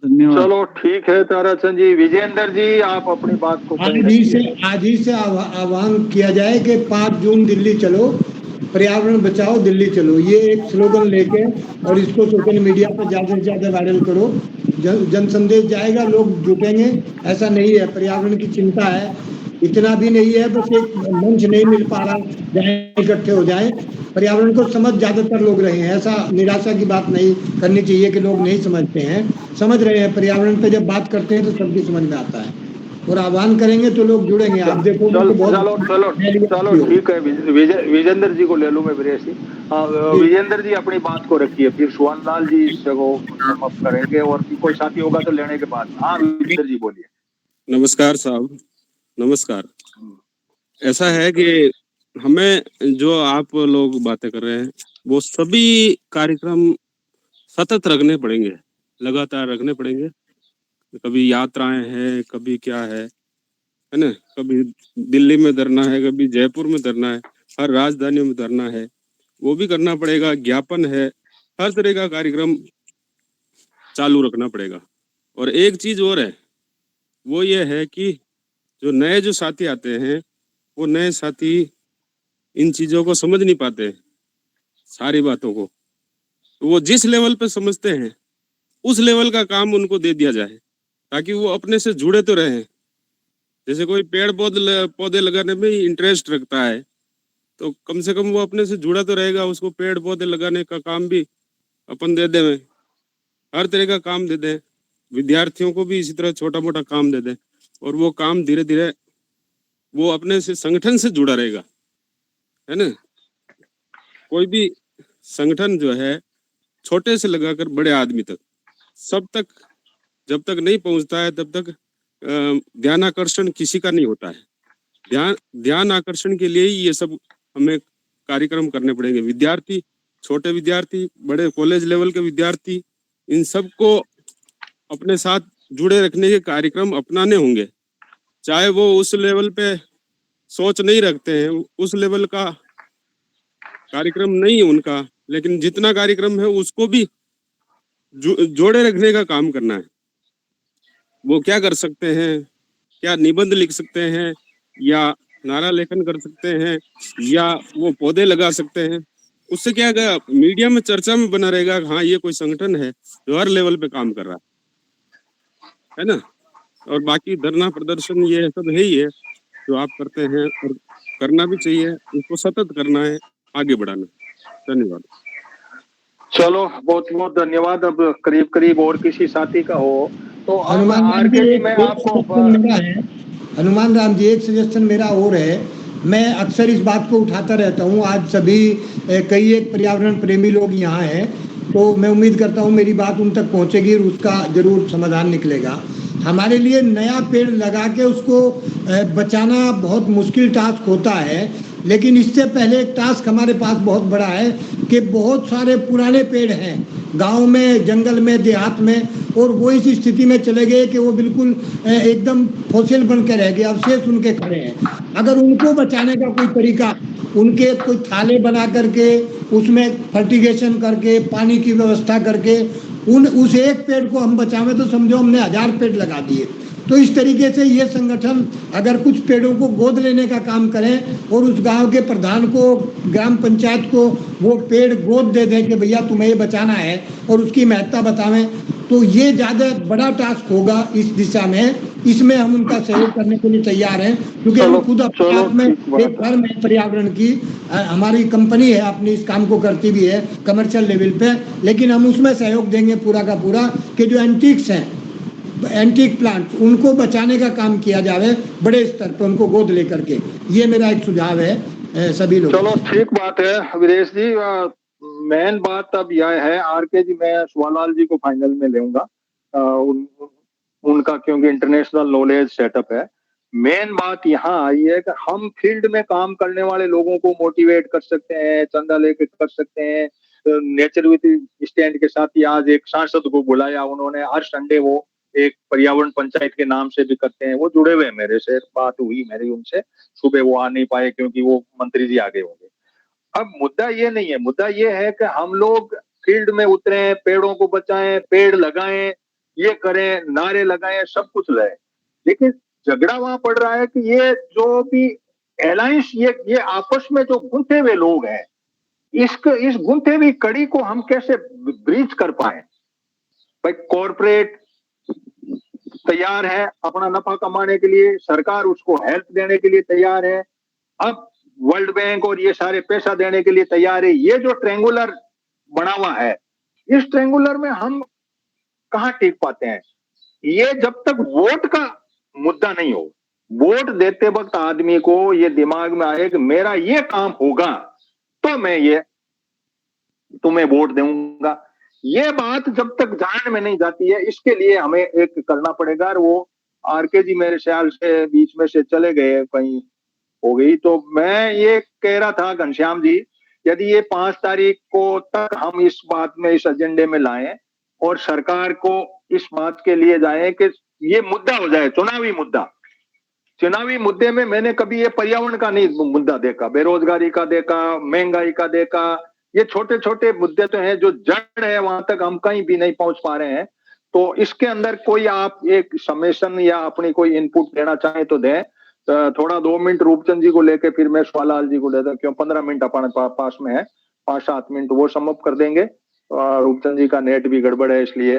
धन्यवाद। चलो ठीक है ताराचंद जी। विजेंद्र जी आप अपनी बात को आज ही से आह्वान किया जाए कि 5 जून दिल्ली चलो, पर्यावरण बचाओ, दिल्ली चलो, ये एक स्लोगन लेके, और इसको सोशल मीडिया पर ज्यादा से ज्यादा वायरल करो। जन संदेश जाएगा, लोग जुटेंगे। ऐसा नहीं है, पर्यावरण की चिंता है, इतना भी नहीं है, बस एक मंच नहीं मिल पा रहा जहाँ इकट्ठे हो जाए। पर्यावरण को समझ ज्यादातर लोग रहे हैं, ऐसा निराशा की बात नहीं करनी चाहिए कि लोग नहीं समझते हैं, समझ रहे हैं। पर्यावरण पे जब बात करते हैं तो सबकी समझ में आता है, और आह्वान करेंगे तो लोग जुड़ेंगे। आप देखो चलो ठीक है। विजेंद्र जी को ले लूं मैं, विरेश जी। विजेंद्र जी अपनी बात को रखिए, फिर सुहान लाल जी वो करेंगे, और कोई साथी होगा तो लेने के बाद। हाँ विजेंद्र जी बोलिए। नमस्कार साहब, नमस्कार। ऐसा है कि हमें जो आप लोग बातें कर रहे हैं, वो सभी कार्यक्रम सतत रखने पड़ेंगे, लगातार रखने पड़ेंगे। कभी यात्राएं हैं, कभी क्या है ना, कभी दिल्ली में धरना है, कभी जयपुर में धरना है, हर राजधानियों में धरना है, वो भी करना पड़ेगा। ज्ञापन है, हर तरह का कार्यक्रम चालू रखना पड़ेगा। और एक चीज और है, वो ये है कि जो नए जो साथी आते हैं, वो नए साथी इन चीजों को समझ नहीं पाते, सारी बातों को। तो वो जिस लेवल पे समझते हैं, उस लेवल का काम उनको दे दिया जाए, ताकि वो अपने से जुड़े तो रहें। जैसे कोई पेड़ पौधे लगाने में इंटरेस्ट रखता है, तो कम से कम वो अपने से जुड़ा तो रहेगा, उसको पेड़ पौधे लगाने का काम भी अपन दे दें, हर तरह का काम दे दें, विद्यार्थियों को भी इसी तरह छोटा मोटा काम दे दें, और वो काम धीरे धीरे वो अपने से संगठन से जुड़ा रहेगा, है ना। कोई भी संगठन जो है छोटे से लगाकर बड़े आदमी तक, सब तक जब तक नहीं पहुंचता है तब तक ध्यान आकर्षण किसी का नहीं होता है। ध्यान आकर्षण के लिए ही ये सब हमें कार्यक्रम करने पड़ेंगे। विद्यार्थी, छोटे विद्यार्थी, बड़े कॉलेज लेवल के विद्यार्थी, इन सबको अपने साथ जुड़े रखने के कार्यक्रम अपनाने होंगे। चाहे वो उस लेवल पे सोच नहीं रखते हैं, उस लेवल का कार्यक्रम नहीं है उनका, लेकिन जितना कार्यक्रम है उसको भी जोड़े रखने का काम करना है। वो क्या कर सकते हैं, क्या निबंध लिख सकते हैं, या नारा लेखन कर सकते हैं, या वो पौधे लगा सकते हैं। उससे क्या होगा, मीडिया में चर्चा में बना रहेगा, हाँ ये कोई संगठन है जो हर लेवल पे काम कर रहा है ना। और बाकी धरना प्रदर्शन ये सब है ही है जो आप करते हैं, और करना भी चाहिए, उसको सतत करना है, आगे बढ़ाना। धन्यवाद। चलो, बहुत बहुत धन्यवाद। अब करीब करीब और किसी साथी का हो तो हनुमान राम जी, मैं आपको हनुमान राम जी, एक सजेशन मेरा और है। मैं अक्सर इस बात को उठाता रहता हूँ, आज सभी कई एक पर्यावरण प्रेमी लोग यहाँ हैं, तो मैं उम्मीद करता हूँ मेरी बात उन तक पहुँचेगी और उसका जरूर समाधान निकलेगा। हमारे लिए नया पेड़ लगा के उसको बचाना बहुत मुश्किल टास्क होता है, लेकिन इससे पहले एक टास्क हमारे पास बहुत बड़ा है कि बहुत सारे पुराने पेड़ हैं गांव में, जंगल में, देहात में, और वो इस स्थिति में चले गए कि वो बिल्कुल एकदम फॉसिल बन के रह गए, अवशेष उनके खड़े हैं। अगर उनको बचाने का कोई तरीका, उनके कोई थाले बना करके उसमें फर्टिगेशन करके पानी की व्यवस्था करके उस एक पेड़ को हम बचावें तो समझो हमने 1000 पेड़ लगा दिए। तो इस तरीके से ये संगठन अगर कुछ पेड़ों को गोद लेने का काम करें और उस गांव के प्रधान को, ग्राम पंचायत को वो पेड़ गोद दे दें कि भैया तुम्हें ये बचाना है और उसकी महत्ता बतावें, तो ये ज़्यादा बड़ा टास्क होगा इस दिशा में। इसमें हम उनका सहयोग करने के लिए तैयार हैं, क्योंकि हम खुद अपने आप में एक फर्म है पर्यावरण की, हमारी कंपनी है, अपनी इस काम को करती भी है कमर्शियल लेवल पे, लेकिन हम उसमें सहयोग देंगे पूरा का पूरा कि जो एंटीक्स हैं, एंटीक प्लांट, उनको बचाने का काम किया जाए बड़े स्तर पर, उनको गोद लेकर के। ये मेरा एक सुझाव है सभी लोग। चलो, ठीक बात है वीरेश जी। मेन बात अब यह है, आरके जी, मैं सुवालाल जी को फाइनल में लेऊंगा, उनका क्योंकि इंटरनेशनल नॉलेज सेटअप है। मेन बात यहाँ आई है कि हम फील्ड में काम करने वाले लोगों को मोटिवेट कर सकते हैं, चंदा लेके कर सकते हैं। नेचर विद स्टैंड के साथ ही आज एक सांसद को बुलाया उन्होंने, हर संडे वो एक पर्यावरण पंचायत के नाम से भी करते हैं, वो जुड़े हुए हैं मेरे से, बात हुई मेरी उनसे। सुबह वो आ नहीं पाए क्योंकि वो मंत्री जी आगे होंगे। अब मुद्दा ये नहीं है, मुद्दा ये है कि हम लोग फील्ड में उतरे, पेड़ों को बचाएं, पेड़ लगाएं, ये करें, नारे लगाएं, सब कुछ लगाएं, लेकिन झगड़ा वहां पड़ रहा है कि ये जो भी अलायंस, ये आपस में जो गुंथे हुए लोग हैं, इस गुंथे हुई कड़ी को हम कैसे ब्रीच कर पाए। भाई कॉर्पोरेट तैयार है अपना नफा कमाने के लिए, सरकार उसको हेल्प देने के लिए तैयार है, अब वर्ल्ड बैंक और ये सारे पैसा देने के लिए तैयार है। ये जो ट्रेंगुलर बना हुआ है, इस ट्रेंगुलर में हम कहां टिक पाते हैं। ये जब तक वोट का मुद्दा नहीं हो, वोट देते वक्त आदमी को ये दिमाग में आए कि मेरा ये काम होगा तो मैं ये तुम्हें वोट दूंगा, ये बात जब तक ध्यान में नहीं जाती है, इसके लिए हमें एक करना पड़ेगा। और वो आरके जी मेरे ख्याल से बीच में से चले गए, कहीं हो गई, तो मैं ये कह रहा था घनश्याम जी, यदि ये 5 तारीख को तक हम इस बात में, इस एजेंडे में लाएं और सरकार को इस बात के लिए जाए कि ये मुद्दा हो जाए, चुनावी मुद्दा। चुनावी मुद्दे में मैंने कभी ये पर्यावरण का नहीं मुद्दा देखा, बेरोजगारी का देखा, महंगाई का देखा, ये छोटे छोटे मुद्दे तो हैं जो जड़ है, वहां तक हम कहीं भी नहीं पहुंच पा रहे हैं। तो इसके अंदर कोई आप एक समेशन या अपनी कोई इनपुट देना चाहें तो दें। थोड़ा 2 मिनट रूपचंद जी को लेके फिर मैं सुवालाल जी को दे दूं, क्यों 15 मिनट अपने पास में है, 5-7 मिनट वो समाप्त कर देंगे। रूपचंद जी का नेट भी गड़बड़ है, इसलिए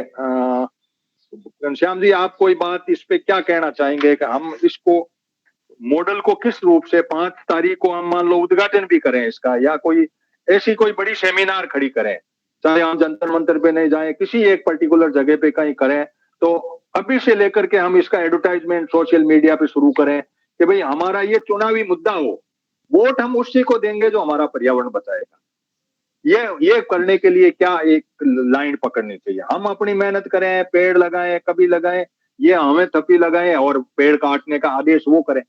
घनश्याम जी आप कोई बात इस पे क्या कहना चाहेंगे कि हम इसको मॉडल को किस रूप से 5 तारीख को हम मान लो उद्घाटन भी करें इसका, या कोई ऐसी कोई बड़ी सेमिनार खड़ी करें, चाहे हम जंतर मंतर पे नहीं जाएं, किसी एक पर्टिकुलर जगह पे कहीं करें, तो अभी से लेकर के हम इसका एडवर्टाइजमेंट सोशल मीडिया पे शुरू करें कि भाई हमारा ये चुनावी मुद्दा हो, वोट हम उसी को देंगे जो हमारा पर्यावरण बचाएगा। ये करने के लिए क्या एक लाइन पकड़नी चाहिए, हम अपनी मेहनत करें, पेड़ लगाएं, कभी लगाएं, ये हमें थप्पी लगाएं और पेड़ काटने का आदेश वो करें।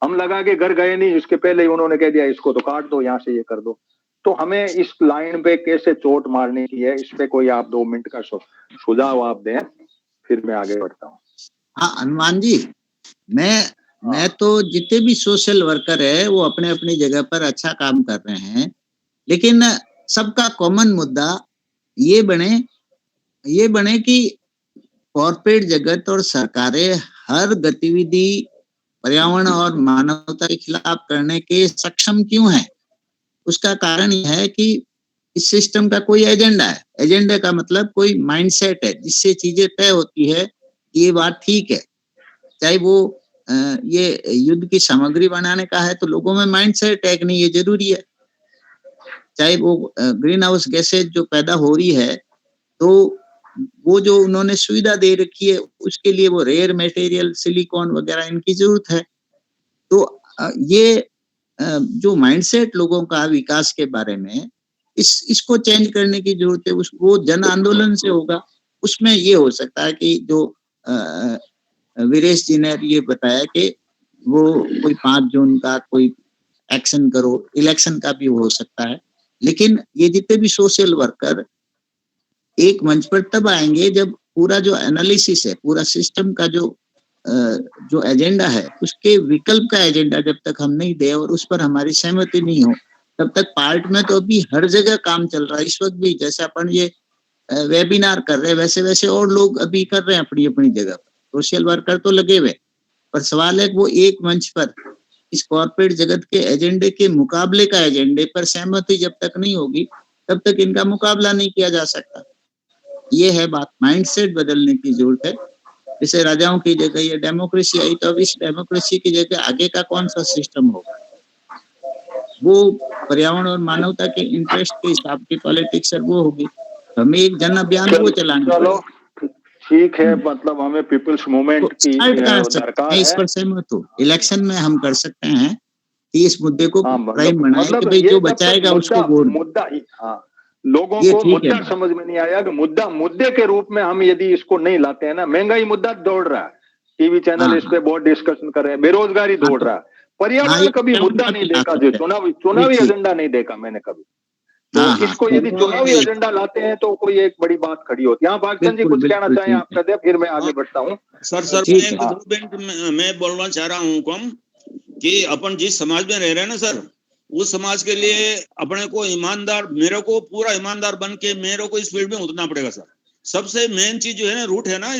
हम लगा के घर गए नहीं, इसके पहले ही उन्होंने कह दिया इसको तो काट दो, यहाँ से ये कर दो। तो हमें इस लाइन पे कैसे चोट मारने की है, इस पे कोई आप 2 मिनट का सुझाव आप दें, फिर मैं आगे बढ़ता हूँ। हाँ हनुमान जी, मैं तो जितने भी सोशल वर्कर है वो अपने अपनी जगह पर अच्छा काम कर रहे हैं, लेकिन सबका कॉमन मुद्दा ये बने कि कॉर्पोरेट जगत और सरकारें हर गतिविधि पर्यावरण और मानवता के खिलाफ करने के सक्षम क्यों हैं। उसका कारण यह है कि इस सिस्टम का कोई एजेंडा है। एजेंडा का मतलब कोई माइंडसेट है जिससे चीजें तय होती है, ये बात ठीक है। चाहे वो ये युद्ध की सामग्री बनाने का है तो लोगों में माइंडसेट है कि नहीं ये जरूरी है। चाहे वो ग्रीन हाउस गैसेज जो पैदा हो रही है, तो वो जो उन्होंने सुविधा दे रखी है उसके लिए वो रेयर मटेरियल सिलिकॉन वगैरह इनकी जरूरत है। तो ये जो माइंडसेट लोगों का विकास के बारे में इसको चेंज करने की जरूरत है। वो जन आंदोलन से होगा। उसमें ये हो सकता है कि जो वीरेश जी ने ये बताया कि वो कोई 5 जून का कोई एक्शन करो, इलेक्शन का भी हो सकता है। लेकिन ये जितने भी सोशल वर्कर एक मंच पर तब आएंगे जब पूरा जो एनालिसिस है, पूरा सिस्टम का जो एजेंडा है, उसके विकल्प का एजेंडा जब तक हम नहीं दे और उस पर हमारी सहमति नहीं हो, तब तक पार्ट में तो अभी हर जगह काम चल रहा है। इस वक्त भी जैसे अपन ये वेबिनार कर रहे हैं, वैसे वैसे और लोग अभी कर रहे हैं अपनी अपनी जगह पर। सोशल वर्कर तो लगे हुए, पर सवाल है कि वो एक मंच पर इस कॉर्पोरेट जगत के एजेंडे के मुकाबले का एजेंडे पर सहमति जब तक नहीं होगी, तब तक इनका मुकाबला नहीं किया जा सकता। ये है बात, माइंडसेट बदलने की जरूरत है। जैसे राजाओं की जगह ये डेमोक्रेसी आई, तो अब इस डेमोक्रेसी की जगह आगे का कौन सा सिस्टम होगा? वो पर्यावरण और मानवता के इंटरेस्ट के हिसाब की पॉलिटिक्स है, वो होगी। हमें एक जन अभियान वो चलाना चलो ठीक है, मतलब हमें पीपल्स मूवमेंट की दरकार है। इस पर सहमत हूँ। इलेक्शन में हम कर सकते हैं कि इस मुद्दे को प्राइम बनाए कि भाई जो बचाएगा उसको वोट। मुद्दा लोगों को मुद्दा समझ में नहीं आया कि मुद्दे के रूप में हम यदि इसको नहीं लाते हैं ना, महंगाई मुद्दा दौड़ रहा है, टीवी चैनल इस पे बहुत डिस्कशन कर रहे हैं, बेरोजगारी दौड़ रहा है, पर्यावरण कभी मुद्दा नहीं देखा, जो चुनावी एजेंडा नहीं देखा मैंने कभी। तो इसको यदि चुनावी एजेंडा लाते हैं तो कोई एक बड़ी बात खड़ी होती है। यहाँ भागचंद जी कुछ कहना चाहें आप कहते हैं, फिर मैं आगे बढ़ता हूँ। सर मैं बोलना चाह रहा हूँ कम कि अपन जिस समाज में रह रहे हैं ना सर, उस समाज के लिए अपने को ईमानदार, मेरे को पूरा ईमानदार बन के मेरे को इस फील्ड में उतरना पड़ेगा सर। सबसे मेन चीज जो है ना, रूट है ना,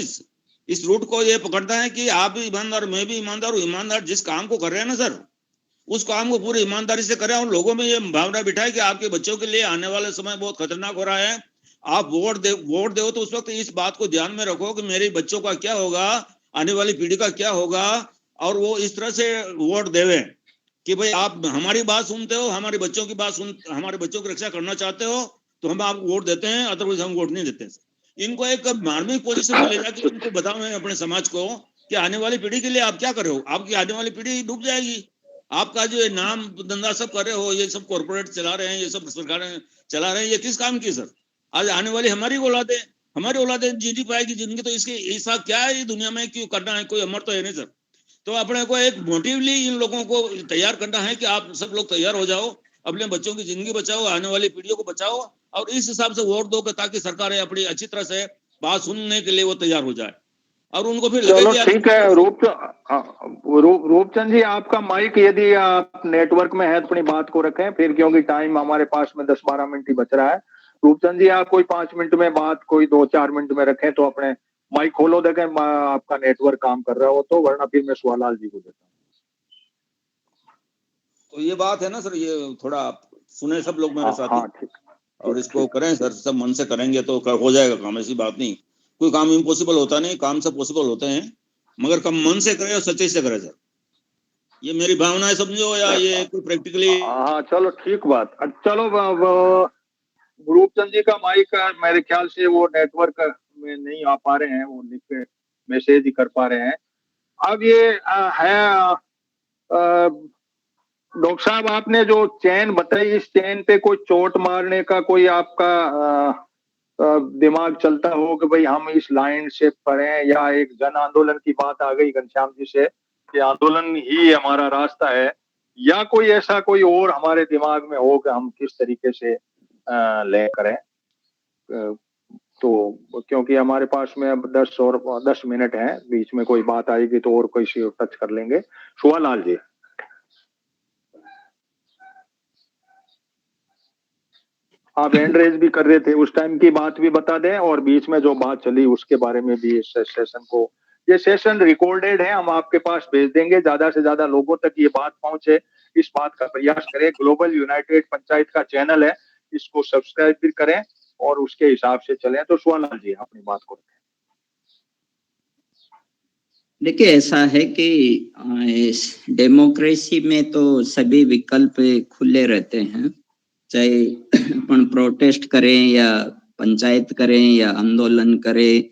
इस रूट को ये पकड़ता है कि आप भी ईमानदार, मैं भी ईमानदार हूँ। ईमानदार जिस काम को कर रहे हैं ना सर, उस काम को पूरी ईमानदारी से करें और लोगों में ये भावना बिठाए कि आपके बच्चों के लिए आने वाले समय बहुत खतरनाक हो रहा है। आप वोट दो तो उस वक्त इस बात को ध्यान में रखो कि मेरे बच्चों का क्या होगा, आने वाली पीढ़ी का क्या होगा, और वो इस तरह से वोट देवे कि भाई आप हमारी बात सुनते हो, हमारे बच्चों की बात हमारे बच्चों की रक्षा करना चाहते हो तो हम आपको वोट देते हैं, अदरवाइज हम वोट नहीं देते। इनको एक मार्मिक पोजीशन में ले जाकर इनको बताओ अपने समाज को कि आने वाली पीढ़ी के लिए आप क्या कर रहे हो। आपकी आने वाली पीढ़ी डूब जाएगी। आपका जो नाम धंधा सब कर रहे हो, ये सब कॉर्पोरेट चला रहे हैं, ये सब सरकारें चला रहे हैं, ये किस काम की सर? आज आने वाली हमारी औलादें जी नहीं पाएगी जिनकी, तो इसके ऐसा क्या है दुनिया में क्यों करना है? कोई अमर तो है नहीं सर। तो अपने को एक मोटिवली इन लोगों को तैयार करना है कि आप सब लोग तैयार हो जाओ, अपने बच्चों की जिंदगी बचाओ, आने वाली पीढ़ियों को बचाओ, और इस हिसाब से वोट दो ताकि सरकारें अपनी अच्छी तरह से बात सुनने के लिए वो तैयार हो जाए और उनको फिर चलो ठीक है। रूपचंद जी, आपका माइक यदि आप नेटवर्क में है तो अपनी बात को रखें फिर, क्योंकि टाइम हमारे पास में 10-12 मिनट ही बच रहा है। रूपचंद जी, आप कोई 5 मिनट में बात कोई 2-4 मिनट में रखें तो अपने माइक खोलो, देखें आपका नेटवर्क काम कर रहा हो तो, वरना फिर मैं सुवालाल जी को देता हूँ। तो ये बात है ना सर, ये थोड़ा आप सुने सब लोग मेरे साथ, और इसको करें सर, सब मन से करेंगे तो हो जाएगा काम। ऐसी बात नहीं, कोई काम इम्पॉसिबल होता नहीं, काम सब पॉसिबल होते हैं, मगर कम मन से करें और सच्चाई से करें सर। ये मेरी भावना है, समझो, या ये कोई प्रैक्टिकली। हाँ चलो ठीक बात। चलो रूपचंद जी का माइक मेरे ख्याल से वो नेटवर्क में नहीं आ पा रहे हैं, वो लिख के मैसेज ही कर पा रहे हैं। अब ये है डॉक्टर साहब, आपने जो चेन बताई, इस चेन पे कोई चोट मारने का कोई आपका दिमाग चलता हो कि भाई हम इस लाइन से पढ़ें, या एक जन आंदोलन की बात आ गई घनश्याम जी से कि आंदोलन ही हमारा रास्ता है, या कोई ऐसा कोई और हमारे दिमाग में हो कि हम किस तरीके से ले करें? तो क्योंकि हमारे पास में अब 10 मिनट हैं, बीच में कोई बात आएगी तो और कोई सी टच कर लेंगे। सुहालाल जी, आप हैंड रेज भी कर रहे थे, उस टाइम की बात भी बता दें, और बीच में जो बात चली उसके बारे में भी। इस सेशन को, ये सेशन रिकॉर्डेड है, हम आपके पास भेज देंगे, ज्यादा से ज्यादा लोगों तक ये बात पहुंचे, इस बात का प्रयास करें। ग्लोबल यूनाइटेड पंचायत का चैनल है, इसको सब्सक्राइब भी करें और उसके हिसाब से चलें। तो सुहालाल जी अपनी बात को रखें। देखिए, ऐसा है कि डेमोक्रेसी में तो सभी विकल्प खुले रहते हैं, चाहे अपन प्रोटेस्ट करें या पंचायत करें या आंदोलन करें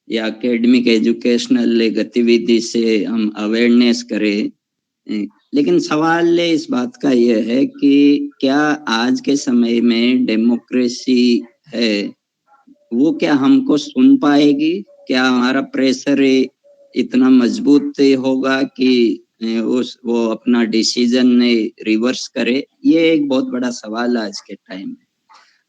या एकेडमिक एजुकेशनल गतिविधि से हम अवेयरनेस करें। लेकिन सवाल इस बात का यह है कि क्या आज के समय में डेमोक्रेसी है वो क्या हमको सुन पाएगी? क्या हमारा प्रेशर इतना मजबूत होगा कि वो अपना डिसीजन रिवर्स करे? ये एक बहुत बड़ा सवाल आज के टाइम में।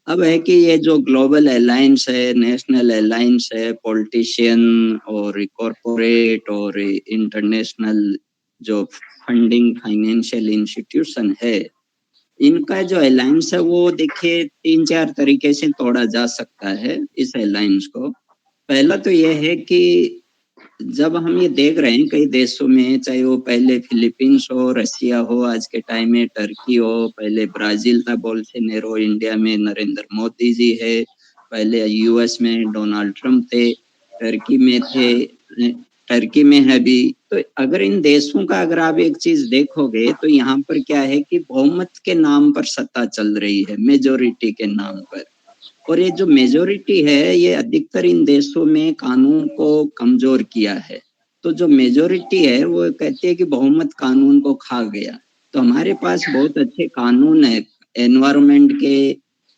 अब है कि ये जो ग्लोबल अलायंस है, नेशनल अलायंस है, पॉलिटिशियन और कॉरपोरेट और इंटरनेशनल जो फंडिंग फाइनेंशियल इंस्टीट्यूशन है, इनका जो अलायंस है वो देखिए 3-4 तरीके से तोड़ा जा सकता है इस अलायंस को। पहला तो ये है कि जब हम ये देख रहे हैं कई देशों में, चाहे वो पहले फिलीपींस हो, रसिया हो, आज के टाइम में टर्की हो, पहले ब्राजील था बोल्सोनारो, इंडिया में नरेंद्र मोदी जी है, पहले यूएस में डोनाल्ड ट्रम्प थे, टर्की में थे, टर्की में है भी। तो अगर इन देशों का अगर आप एक चीज देखोगे तो यहाँ पर क्या है कि बहुमत के नाम पर सत्ता चल रही है, मेजोरिटी के नाम पर। और ये जो मेजोरिटी है ये अधिकतर इन देशों में कानून को कमजोर किया है। तो जो मेजोरिटी है वो कहती है कि बहुमत कानून को खा गया। तो हमारे पास बहुत अच्छे कानून है, एनवायरनमेंट के,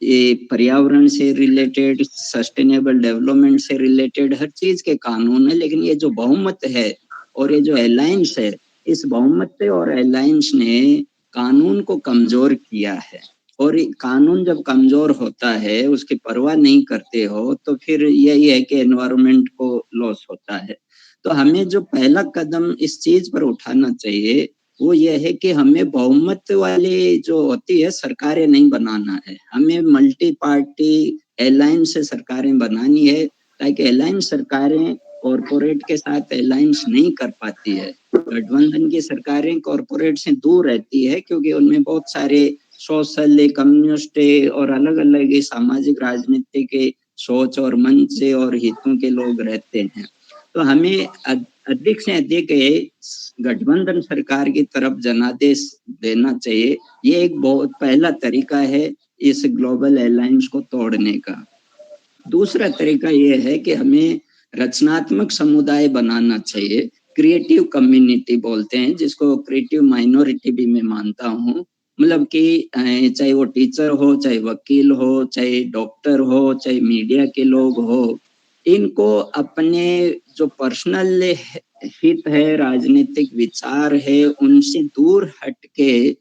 ये पर्यावरण से रिलेटेड, सस्टेनेबल डेवलपमेंट से रिलेटेड हर चीज के कानून है। लेकिन ये जो बहुमत है और ये जो अलायंस है, इस बहुमत और अलायंस ने कानून को कमजोर किया है। और कानून जब कमजोर होता है, उसकी परवाह नहीं करते हो, तो फिर यही है कि एनवायरनमेंट को लॉस होता है। तो हमें जो पहला कदम इस चीज पर उठाना चाहिए वो ये है कि हमें बहुमत वाली जो होती है सरकारें नहीं बनाना है, हमें मल्टी पार्टी अलायंस से सरकारें बनानी है, ताकि अलायंस सरकारें कॉरपोरेट के साथ अलायंस नहीं कर पाती है। गठबंधन की सरकारें कॉरपोरेट से दूर रहती है क्योंकि उनमें बहुत सारे सोशल, कम्युनिस्ट और अलग अलग सामाजिक राजनीति के सोच और मंच और हितों के लोग रहते हैं। तो हमें अधिक से अधिक गठबंधन सरकार की तरफ जनादेश देना चाहिए। ये एक बहुत पहला तरीका है इस ग्लोबल अलायंस को तोड़ने का। दूसरा तरीका ये है कि हमें रचनात्मक समुदाय बनाना चाहिए, क्रिएटिव कम्युनिटी बोलते हैं जिसको, क्रिएटिव माइनॉरिटी भी मैं मानता हूँ। मतलब कि चाहे वो टीचर हो, चाहे वकील हो, चाहे डॉक्टर हो, चाहे मीडिया के लोग हो, इनको अपने जो पर्सनल हित है, राजनीतिक विचार है, उनसे दूर हटके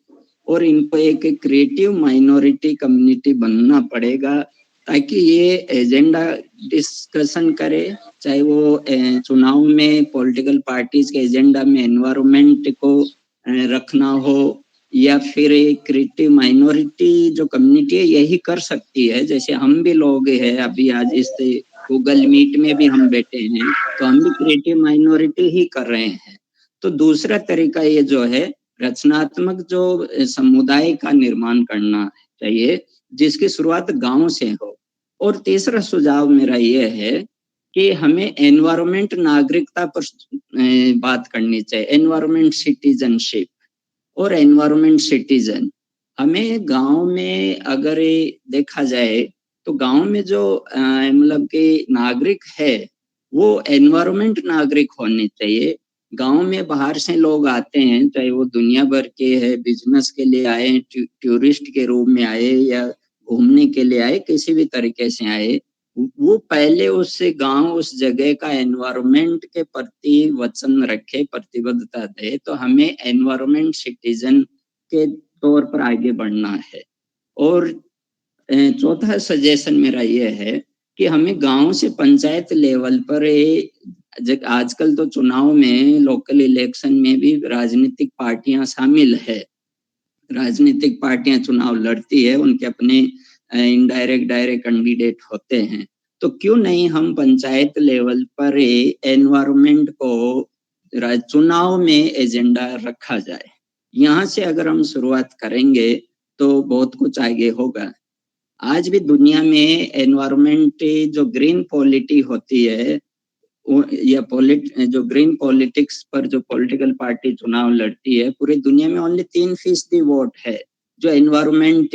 और इनको एक क्रिएटिव माइनॉरिटी कम्युनिटी बनना पड़ेगा, ताकि ये एजेंडा डिस्कशन करे, चाहे वो चुनाव में पॉलिटिकल पार्टीज के एजेंडा में एनवायरनमेंट को रखना हो, या फिर एक क्रिएटिव माइनॉरिटी जो कम्युनिटी है यही कर सकती है। जैसे हम भी लोग हैं, अभी आज इस गूगल मीट में भी हम बैठे हैं, तो हम भी क्रिएटिव माइनॉरिटी ही कर रहे हैं। तो दूसरा तरीका ये जो है, रचनात्मक जो समुदाय का निर्माण करना चाहिए, जिसकी शुरुआत गांव से हो। और तीसरा सुझाव मेरा ये है कि हमें एनवायरनमेंट नागरिकता पर बात करनी चाहिए, एनवायरनमेंट सिटीजनशिप और एनवायरनमेंट सिटीजन। हमें गांव में अगर देखा जाए तो गांव में जो मतलब कि नागरिक है वो एनवायरमेंट नागरिक होने चाहिए। गांव में बाहर से लोग आते हैं, चाहे वो दुनिया भर के है, बिजनेस के लिए आए, टूरिस्ट के रूप में आए या घूमने के लिए आए, किसी भी तरीके से आए, वो पहले उस गांव उस जगह का एनवायरमेंट के प्रति वचन रखे, प्रतिबद्धता दे। तो हमें एनवायरमेंट सिटीजन के तौर पर आगे बढ़ना है। और चौथा सजेशन मेरा ये है कि हमें गांव से पंचायत लेवल पर आजकल तो चुनाव में, लोकल इलेक्शन में भी राजनीतिक पार्टियां शामिल है। राजनीतिक पार्टियां चुनाव लड़ती है, उनके अपने इनडायरेक्ट डायरेक्ट कैंडिडेट होते हैं। तो क्यों नहीं हम पंचायत लेवल पर एनवायरमेंट को चुनाव में एजेंडा रखा जाए। यहाँ से अगर हम शुरुआत करेंगे तो बहुत कुछ आगे होगा। आज भी दुनिया में एनवायरमेंट जो ग्रीन पॉलिटी होती है या जो ग्रीन पॉलिटिक्स पर जो पॉलिटिकल पार्टी चुनाव लड़ती है, पूरी दुनिया में ओनली 3% वोट है जो एनवायरमेंट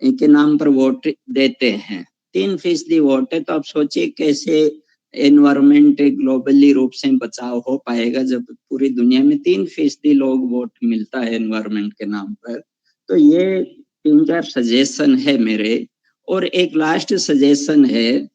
के नाम पर वोट देते हैं। 3% वोट है। तो आप सोचिए कैसे एनवायरमेंट ग्लोबली रूप से बचाव हो पाएगा जब पूरी दुनिया में 3% लोग वोट मिलता है एनवायरमेंट के नाम पर। तो ये 3-4 सजेशन है मेरे। और एक लास्ट सजेशन है,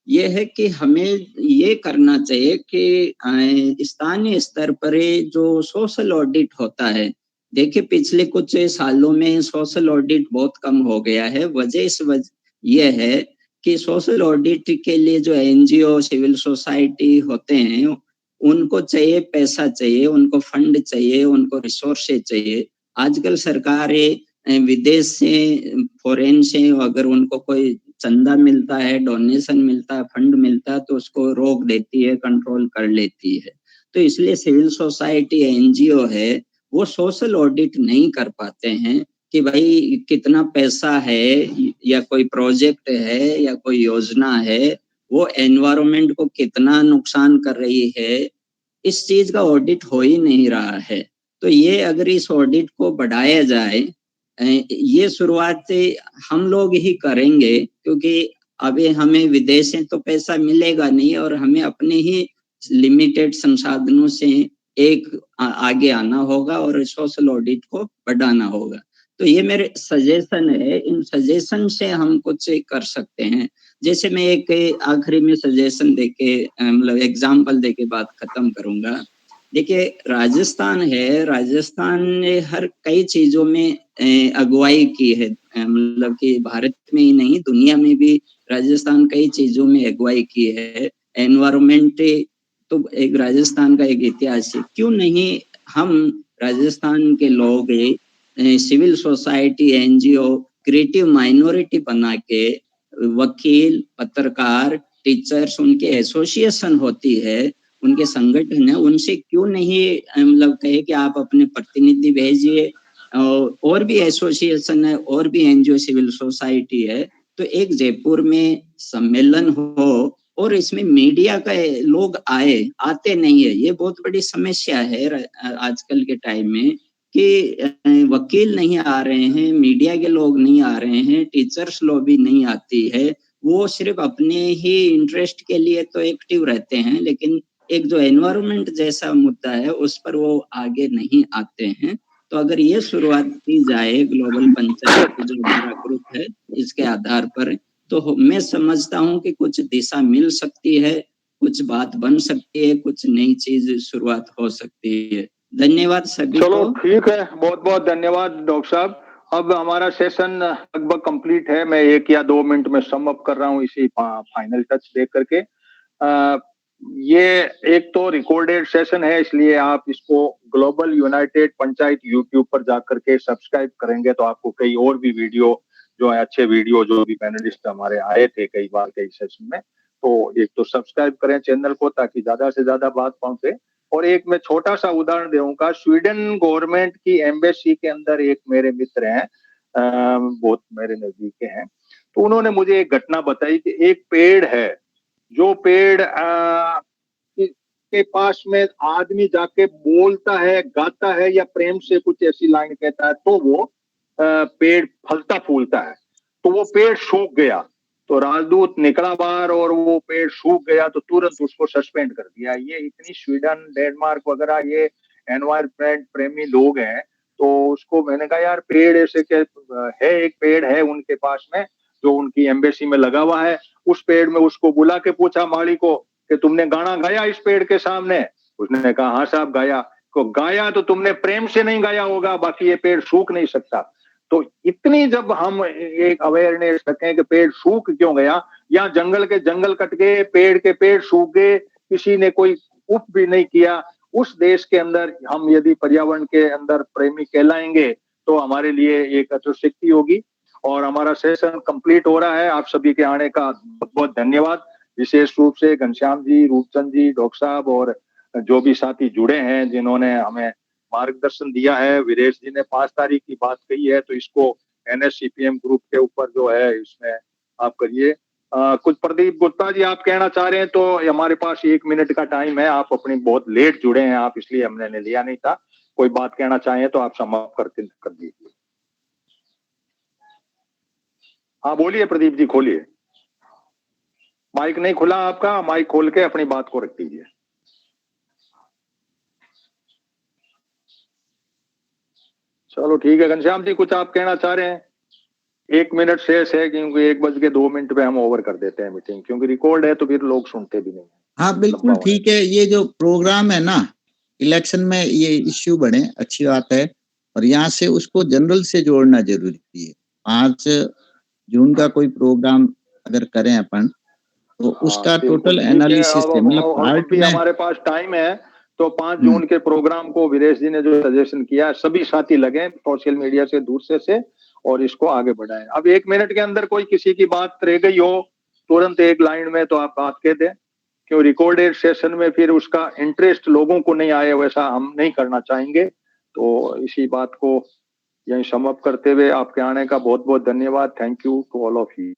ये है कि हमें ये करना चाहिए कि स्थानीय स्तर पर जो सोशल ऑडिट होता है, देखिए पिछले कुछ सालों में सोशल ऑडिट बहुत कम हो गया है। वजह ये है कि सोशल ऑडिट के लिए जो एनजीओ सिविल सोसाइटी होते हैं उनको चाहिए पैसा, चाहिए उनको फंड, चाहिए उनको रिसोर्सेज चाहिए। आजकल सरकारें विदेश से, फॉरेन से अगर उनको कोई चंदा मिलता है, डोनेशन मिलता है, फंड मिलता है तो उसको रोक देती है, कंट्रोल कर लेती है। तो इसलिए सिविल सोसाइटी एनजीओ है वो सोशल ऑडिट नहीं कर पाते हैं कि भाई कितना पैसा है या कोई प्रोजेक्ट है या कोई योजना है वो एनवायरनमेंट को कितना नुकसान कर रही है, इस चीज का ऑडिट हो ही नहीं रहा है। तो ये अगर इस ऑडिट को बढ़ाया जाए, ये शुरुआत हम लोग ही करेंगे क्योंकि अभी हमें विदेश से तो पैसा मिलेगा नहीं और हमें अपने ही लिमिटेड संसाधनों से आगे आना होगा और सोशल ऑडिट को बढ़ाना होगा। तो ये मेरे सजेशन है। इन सजेशन से हम कुछ कर सकते हैं। जैसे मैं एक आखिरी में सजेशन देके मतलब एग्जाम्पल देके बात खत्म करूंगा। देखिए राजस्थान है, राजस्थान ने हर कई चीजों में अगुवाई की है, मतलब कि भारत में ही नहीं दुनिया में भी राजस्थान कई चीजों में अगुवाई की है। एनवायरमेंट तो एक राजस्थान का एक इतिहास है। क्यों नहीं हम राजस्थान के लोग civil society NGO creative minority बना के वकील, पत्रकार, टीचर्स, उनके एसोसिएशन होती है, उनके संगठन है, उनसे क्यों नहीं मतलब कहे कि आप अपने प्रतिनिधि भेजिए। और भी एसोसिएशन है और भी एनजीओ सिविल सोसाइटी है, तो एक जयपुर में सम्मेलन हो और इसमें मीडिया का लोग आते नहीं है। ये बहुत बड़ी समस्या है आजकल के टाइम में कि वकील नहीं आ रहे हैं, मीडिया के लोग नहीं आ रहे हैं, टीचर्स लॉबी नहीं आती है। वो सिर्फ अपने ही इंटरेस्ट के लिए तो एक्टिव रहते हैं, लेकिन एक जो एनवायरनमेंट जैसा मुद्दा है उस पर वो आगे नहीं आते हैं। तो अगर ये शुरुआत की जाए ग्लोबल पंचायत जो हमारा ग्रुप है इसके आधार पर, तो मैं समझता हूँ कि कुछ दिशा मिल सकती है, कुछ बात बन सकती है, कुछ नई चीज शुरुआत हो सकती है। धन्यवाद सभी चलो को। ठीक है, बहुत बहुत धन्यवाद डॉक्टर साहब। अब हमारा सेशन लगभग कंप्लीट है। मैं 1 या 2 मिनट में सम अप कर रहा हूँ इसी फाइनल टच दे करके। ये एक तो रिकॉर्डेड सेशन है, इसलिए आप इसको ग्लोबल यूनाइटेड पंचायत यूट्यूब पर जाकर के सब्सक्राइब करेंगे तो आपको कई और भी वीडियो जो है, अच्छे वीडियो जो भी पैनलिस्ट हमारे आए थे कई बार कई सेशन में, तो एक तो सब्सक्राइब करें चैनल को ताकि ज्यादा से ज्यादा बात पहुंचे। और एक मैं छोटा सा उदाहरण दूंगा, स्वीडन गवर्नमेंट की एम्बेसी के अंदर एक मेरे मित्र हैं, बहुत मेरे नजदीक के हैं, तो उन्होंने मुझे एक घटना बताई कि एक पेड़ है, जो पेड़ के पास में आदमी जाके बोलता है, गाता है या प्रेम से कुछ ऐसी लाइन कहता है तो वो पेड़ फलता फूलता है। तो वो पेड़ सूख गया, तो राजदूत निकला बाहर और वो पेड़ सूख गया तो तुरंत उसको सस्पेंड कर दिया। ये इतनी स्वीडन, डेनमार्क वगैरह ये एनवायरमेंट प्रेमी लोग हैं, तो उसको मैंने कहा यार पेड़ ऐसे क्या है, एक पेड़ है उनके पास में जो उनकी एम्बेसी में लगा हुआ है, उस पेड़ में उसको बुला के पूछा माली को कि तुमने गाना गाया इस पेड़ के सामने? उसने कहा हाँ साहब गाया। को गाया तो तुमने प्रेम से नहीं गाया होगा, बाकी ये पेड़ सूख नहीं सकता। तो इतनी जब हम एक अवेयरनेस रखें कि पेड़ सूख क्यों गया, या जंगल के जंगल कट गए, पेड़ के पेड़ सूख गए, किसी ने कोई उप भी नहीं किया, उस देश के अंदर हम यदि पर्यावरण के अंदर प्रेमी कहलाएंगे तो हमारे लिए एक अतिशक्ति होगी। और हमारा सेशन कंप्लीट हो रहा है। आप सभी के आने का बहुत बहुत धन्यवाद, विशेष रूप से घनश्याम जी, रूपचंद जी, डॉक्टर साहब और जो भी साथी जुड़े हैं जिन्होंने हमें मार्गदर्शन दिया है। वीरेश जी ने 5 तारीख की बात कही है, तो इसको NSCPM ग्रुप के ऊपर जो है इसमें आप करिए। कुछ प्रदीप गुप्ता जी आप कहना चाह रहे हैं तो हमारे पास 1 मिनट का टाइम है। आप अपनी बहुत लेट जुड़े हैं आप, इसलिए हमने लिया नहीं था। कोई बात कहना चाहें तो आप समाप्त करके कर दीजिए। हाँ बोलिए प्रदीप जी, खोलिए। माइक नहीं खुला आपका, माइक खोल के अपनी बात को रख दीजिए। चलो ठीक है घनश्याम जी, कुछ आप कहना चाह रहे हैं? 1 मिनट शेष है, क्योंकि 1:02 पे हम ओवर कर देते हैं मीटिंग, क्योंकि रिकॉर्ड है तो फिर लोग सुनते भी नहीं है। हाँ बिल्कुल ठीक है। ये जो प्रोग्राम है ना, इलेक्शन में ये इश्यू बने, अच्छी बात है, और यहाँ से उसको जनरल से जोड़ना जरूरी है। 5 जून का कोई प्रोग्राम अगर करें अपन तो उसका टोटल एनालिसिस है, मतलब पार्ट में हमारे पास टाइम है तो 5 जून के प्रोग्राम को वीरेश जी ने जो सजेशन किया, सभी साथी लगे सोशल मीडिया से दूसरे से और इसको आगे बढ़ाएं। अब 1 मिनट के अंदर कोई किसी की बात रह गई हो तुरंत एक लाइन में तो आप बात कह दें, क्यों रिकॉर्डेड सेशन में फिर उसका इंटरेस्ट लोगों को नहीं आए, वैसा हम नहीं करना चाहेंगे। तो इसी बात को यही समाप्त करते हुए आपके आने का बहुत बहुत धन्यवाद। Thank you to all of you.